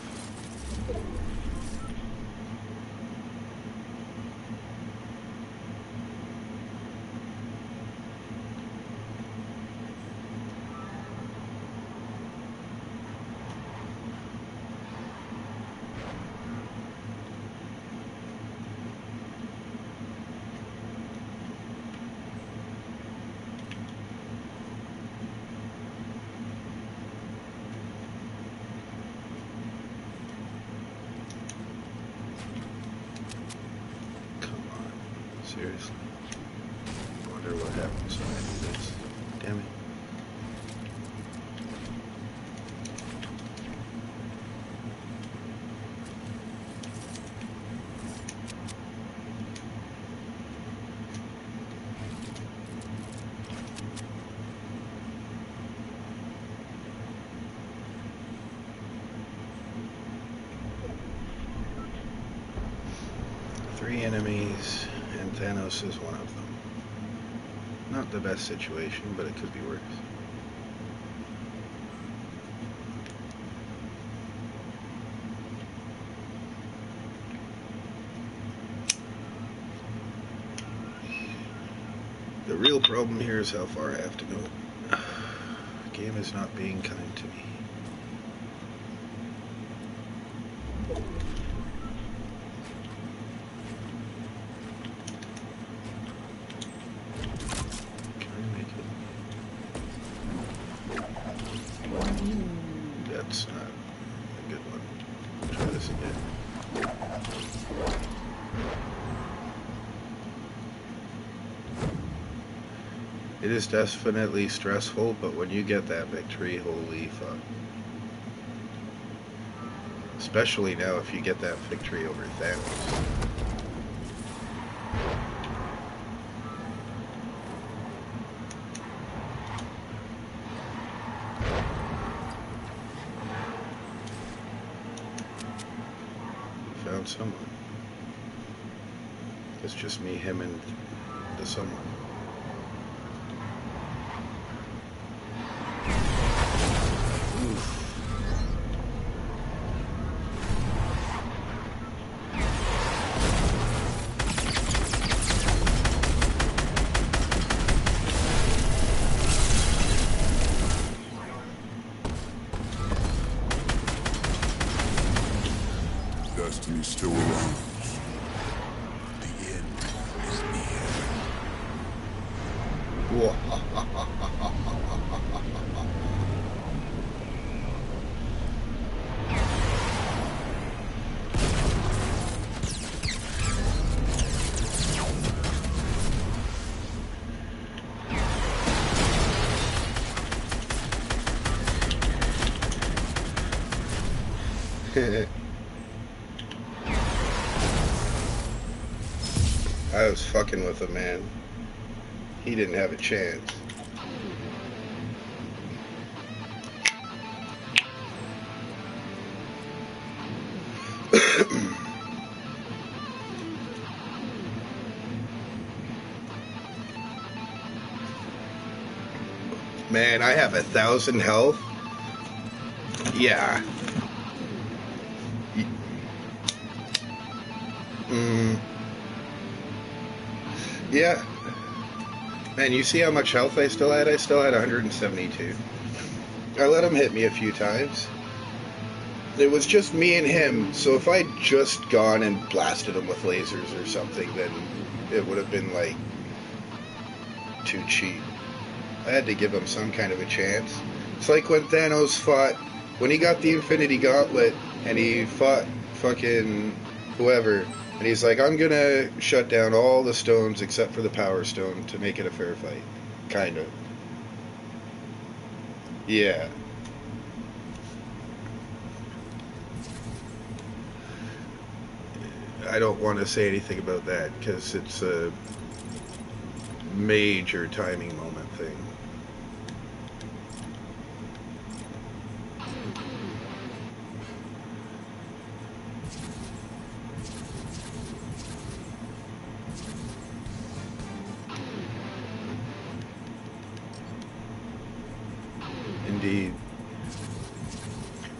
Speaker 1: Seriously. I wonder what happens when I do this. Damn it. Three enemies, and Thanos is one of them. Not the best situation, but it could be worse. The real problem here is how far I have to go. The game is not being kind to me. Can I make it? That's not a good one. Try this again. It is definitely stressful, but when you get that victory, holy fuck. Especially now if you get that victory over Thanos. Found someone. It's just me, him, and the someone. Oof.
Speaker 2: Destiny still around. The end is near.
Speaker 1: I was fucking with him, man. He didn't have a chance. Man, I have 1,000 health. Yeah. Mm, yeah. Man, you see how much health I still had? I still had 172. I let him hit me a few times. It was just me and him, so if I'd just gone and blasted him with lasers or something, then it would have been, like, too cheap. I had to give him some kind of a chance. It's like when Thanos fought, when he got the Infinity Gauntlet, and he fought fucking whoever, and he's like, I'm gonna shut down all the stones except for the Power Stone to make it a fair fight. Kind of. Yeah. I don't want to say anything about that because it's a major timing moment thing. Indeed.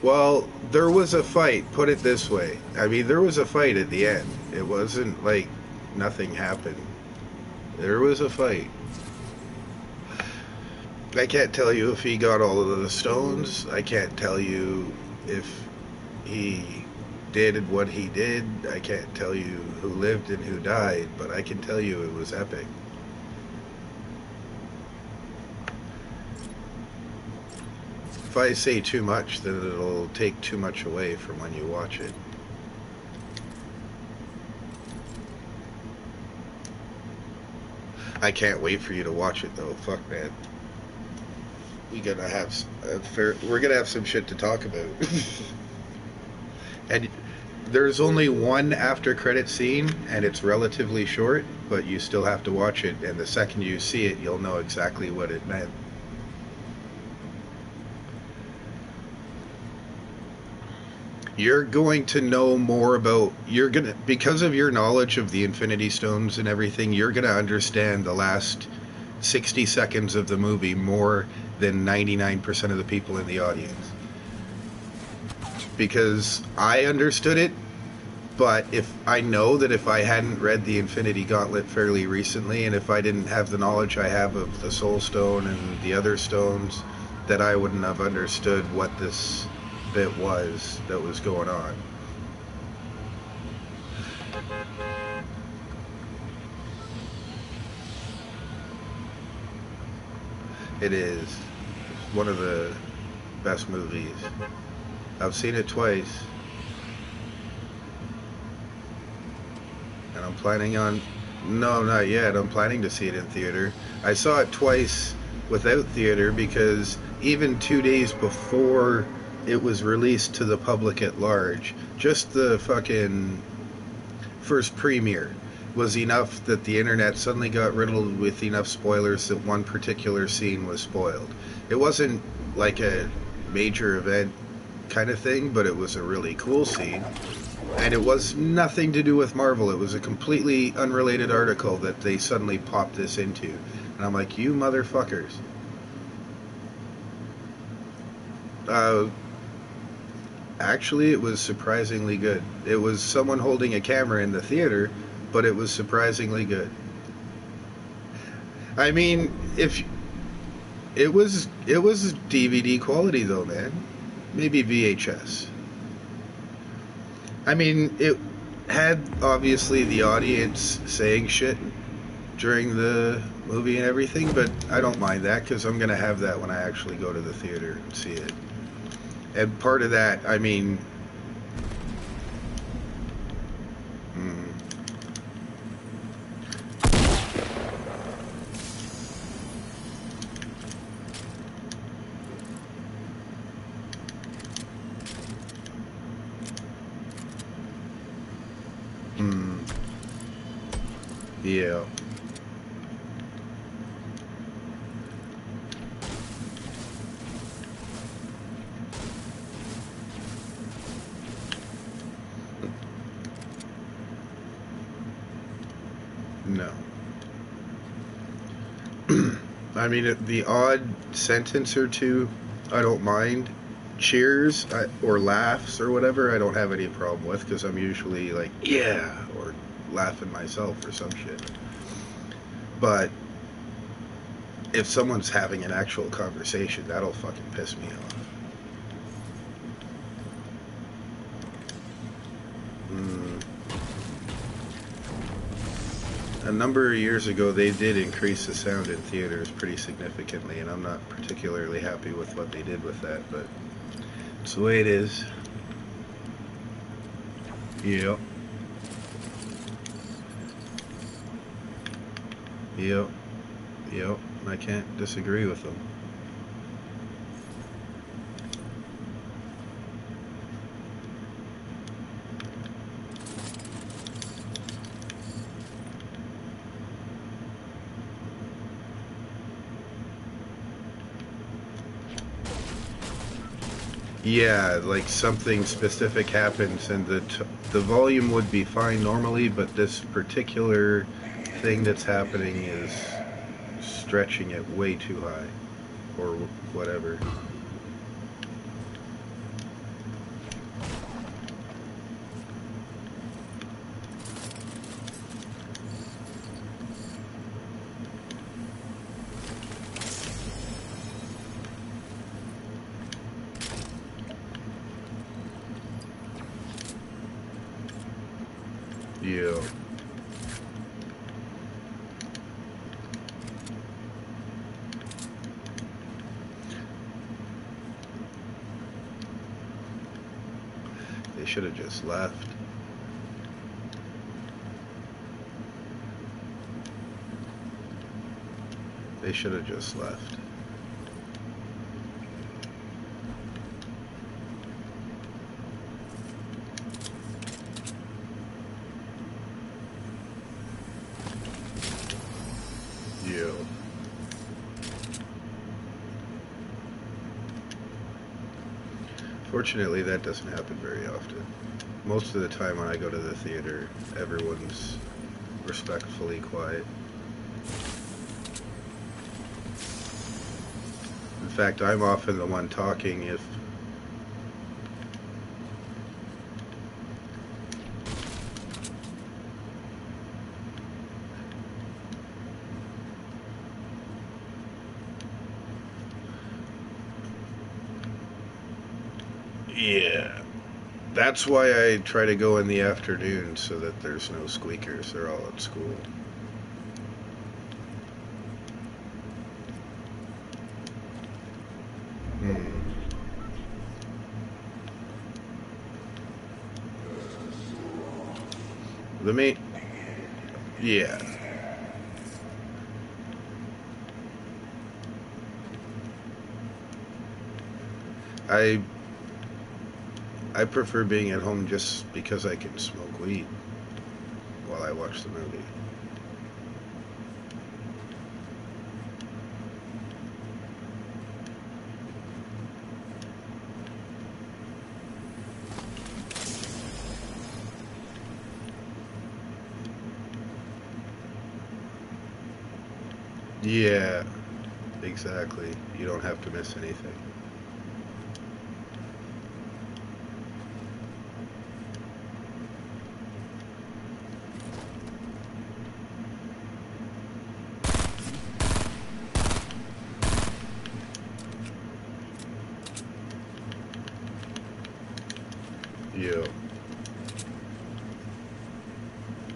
Speaker 1: Well, there was a fight, put it this way. I mean, there was a fight at the end. It wasn't like nothing happened. There was a fight. I can't tell you if he got all of the stones. I can't tell you if he did what he did. I can't tell you who lived and who died, but I can tell you it was epic. If I say too much, then it'll take too much away from when you watch it. I can't wait for you to watch it, though. Fuck, man. We're gonna have some shit to talk about. And there's only one after credit scene, and it's relatively short, but you still have to watch it. And the second you see it, you'll know exactly what it meant. You're going to know more about, because of your knowledge of the Infinity Stones and everything, you're going to understand the last 60 seconds of the movie more than 99% of the people in the audience. Because I understood it, but if I know that if I hadn't read the Infinity Gauntlet fairly recently, and if I didn't have the knowledge I have of the Soul Stone and the other stones, that I wouldn't have understood what this bit was that was going on. It is. It's one of the best movies. I've seen it twice. And I'm planning on... No, not yet. I'm planning to see it in theater. I saw it twice without theater because even 2 days before it was released to the public at large, just the fucking first premiere was enough that the internet suddenly got riddled with enough spoilers that one particular scene was spoiled. It wasn't like a major event kind of thing, but it was a really cool scene. And it was nothing to do with Marvel. It was a completely unrelated article that they suddenly popped this into. And I'm like, you motherfuckers. Actually, it was surprisingly good. It was someone holding a camera in the theater, but it was surprisingly good. I mean, if it was DVD quality though, man. Maybe VHS. I mean, it had obviously the audience saying shit during the movie and everything, but I don't mind that because I'm gonna have that when I actually go to the theater and see it. And part of that, I mean, yeah. No. I mean, the odd sentence or two, I don't mind. Cheers or laughs or whatever, I don't have any problem with because I'm usually like, yeah, or laughing myself or some shit. But if someone's having an actual conversation, that'll fucking piss me off. Mm. A number of years ago, they did increase the sound in theaters pretty significantly, and I'm not particularly happy with what they did with that, but it's the way it is. Yep. Yep. Yep. I can't disagree with them. Yeah, like something specific happens and the volume would be fine normally, but this particular thing that's happening is stretching it way too high or whatever. Yeah. They should have just left. They should have just left. Yeah. Fortunately, that doesn't happen very often. Most of the time when I go to the theater, everyone's respectfully quiet. In fact, I'm often the one talking if yeah. That's why I try to go in the afternoon so that there's no squeakers. They're all at school. Hmm. The main, yeah. I I prefer being at home just because I can smoke weed while I watch the movie. Yeah, exactly. You don't have to miss anything. Yeah.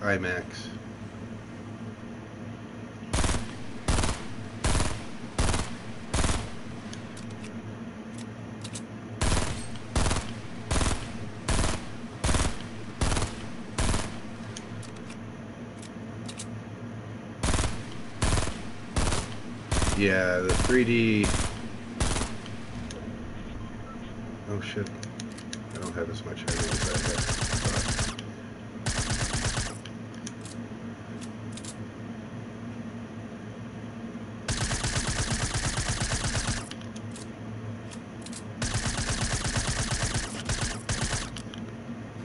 Speaker 1: IMAX. Yeah, the 3D. Oh shit. I don't have as much energy as I had.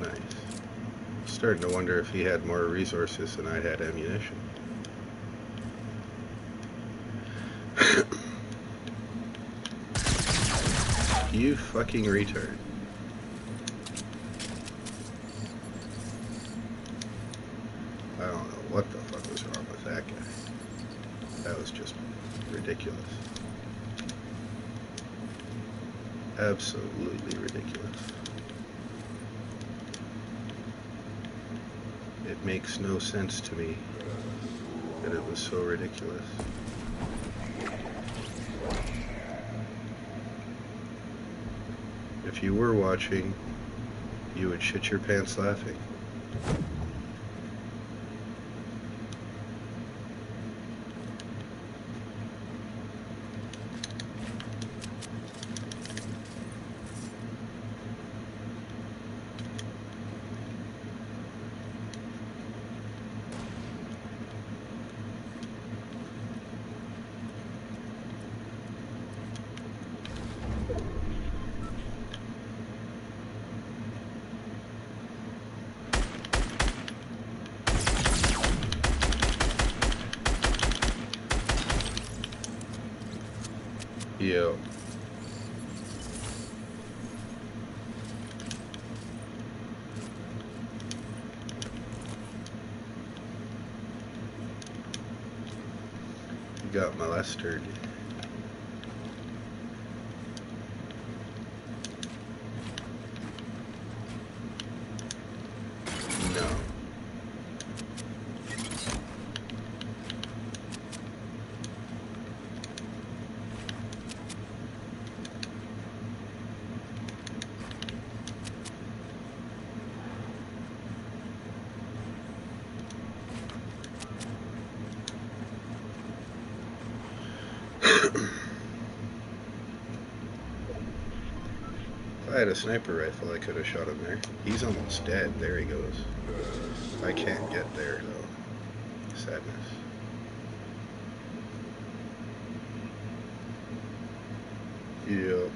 Speaker 1: Nice. Starting to wonder if he had more resources than I had ammunition. You fucking retard. I don't know what the fuck was wrong with that guy. That was just ridiculous. Absolutely ridiculous. It makes no sense to me that it was so ridiculous. If you were watching, you would shit your pants laughing. Yo. You got molested. No. If I had a sniper rifle, I could have shot him there. He's almost dead. There he goes. I can't get there, though. Sadness. Yeah.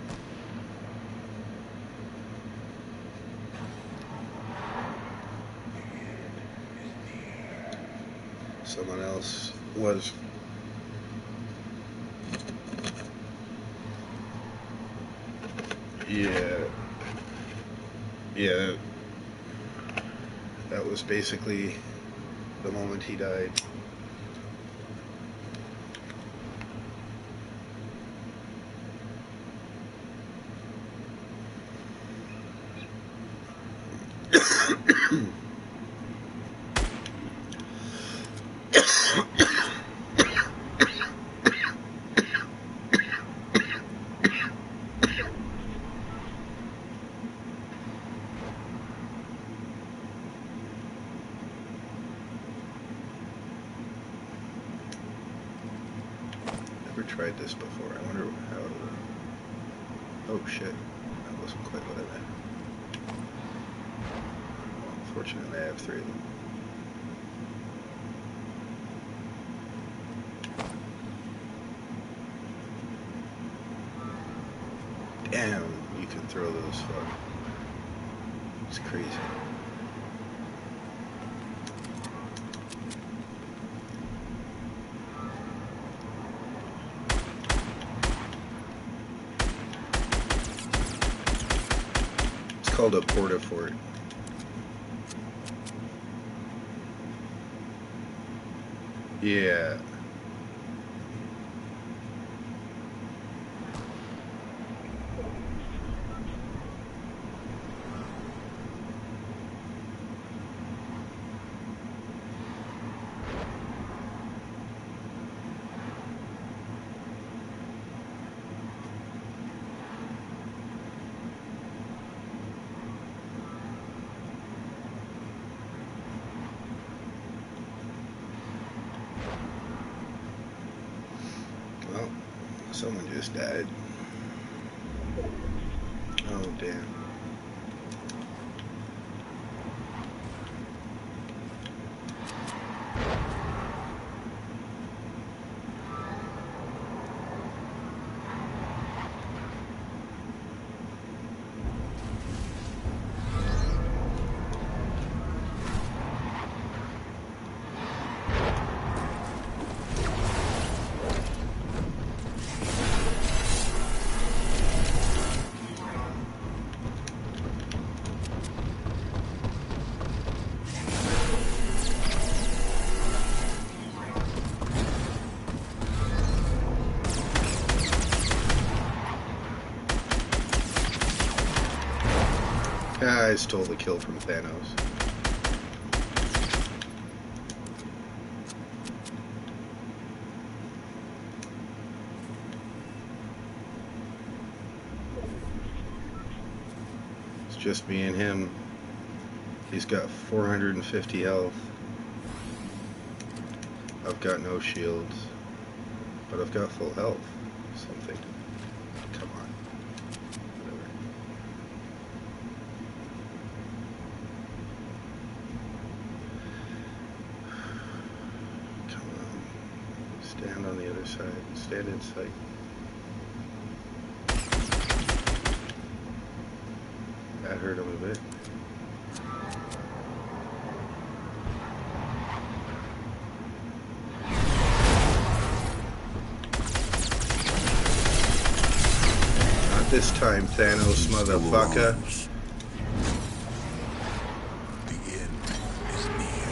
Speaker 1: Someone else was... Yeah. Yeah. That was basically the moment he died. Never tried this before. I wonder how it would... Oh shit. That wasn't quite what I meant. Well, fortunately I have 3 of them. Damn, you can throw those far. It's crazy. It's called a porta-fort. Yeah. Well, someone just died. Oh, damn. I stole the kill from Thanos. It's just me and him. He's got 450 health. I've got no shields, but I've got full health. Something. Come on. Whatever. Come on. Stand on the other side. Stand in sight. That hurt him a bit. This time, Thanos, motherfucker.
Speaker 2: The end is near.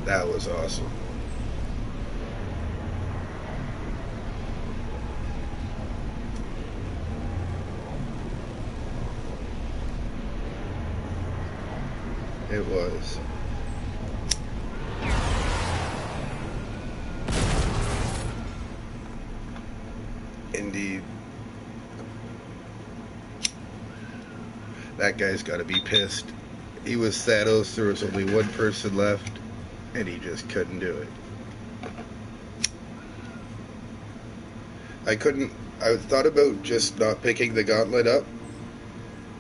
Speaker 1: That was awesome. It was. Indeed. That guy's got to be pissed. He was Thanos, there was only one person left, and he just couldn't do it. I thought about just not picking the gauntlet up.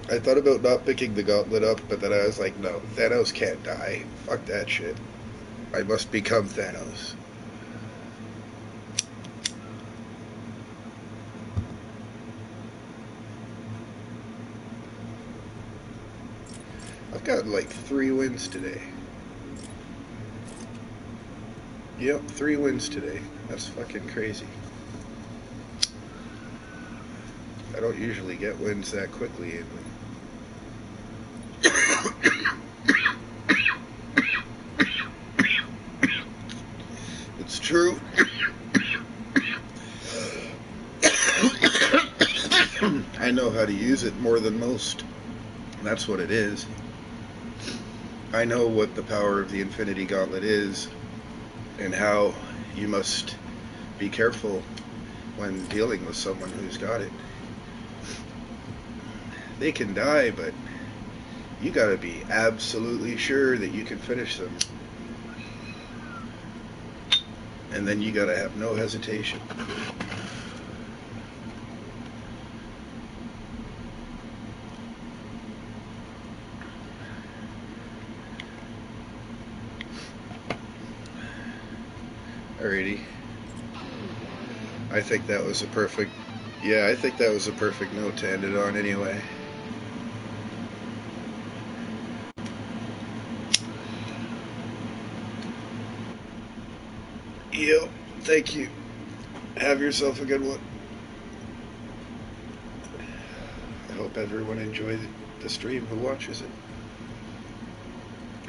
Speaker 1: But then I was like, no, Thanos can't die. Fuck that shit. I must become Thanos. I've got like 3 wins today. Yep, 3 wins today. That's fucking crazy. I don't usually get wins that quickly. It's true. I know how to use it more than most. That's what it is. I know what the power of the Infinity Gauntlet is and how you must be careful when dealing with someone who's got it. They can die, but you gotta be absolutely sure that you can finish them. And then you gotta have no hesitation. Alrighty. I think that was a perfect note to end it on anyway. Yep, thank you. Have yourself a good one. I hope everyone enjoyed the stream who watches it.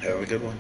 Speaker 1: Have a good one.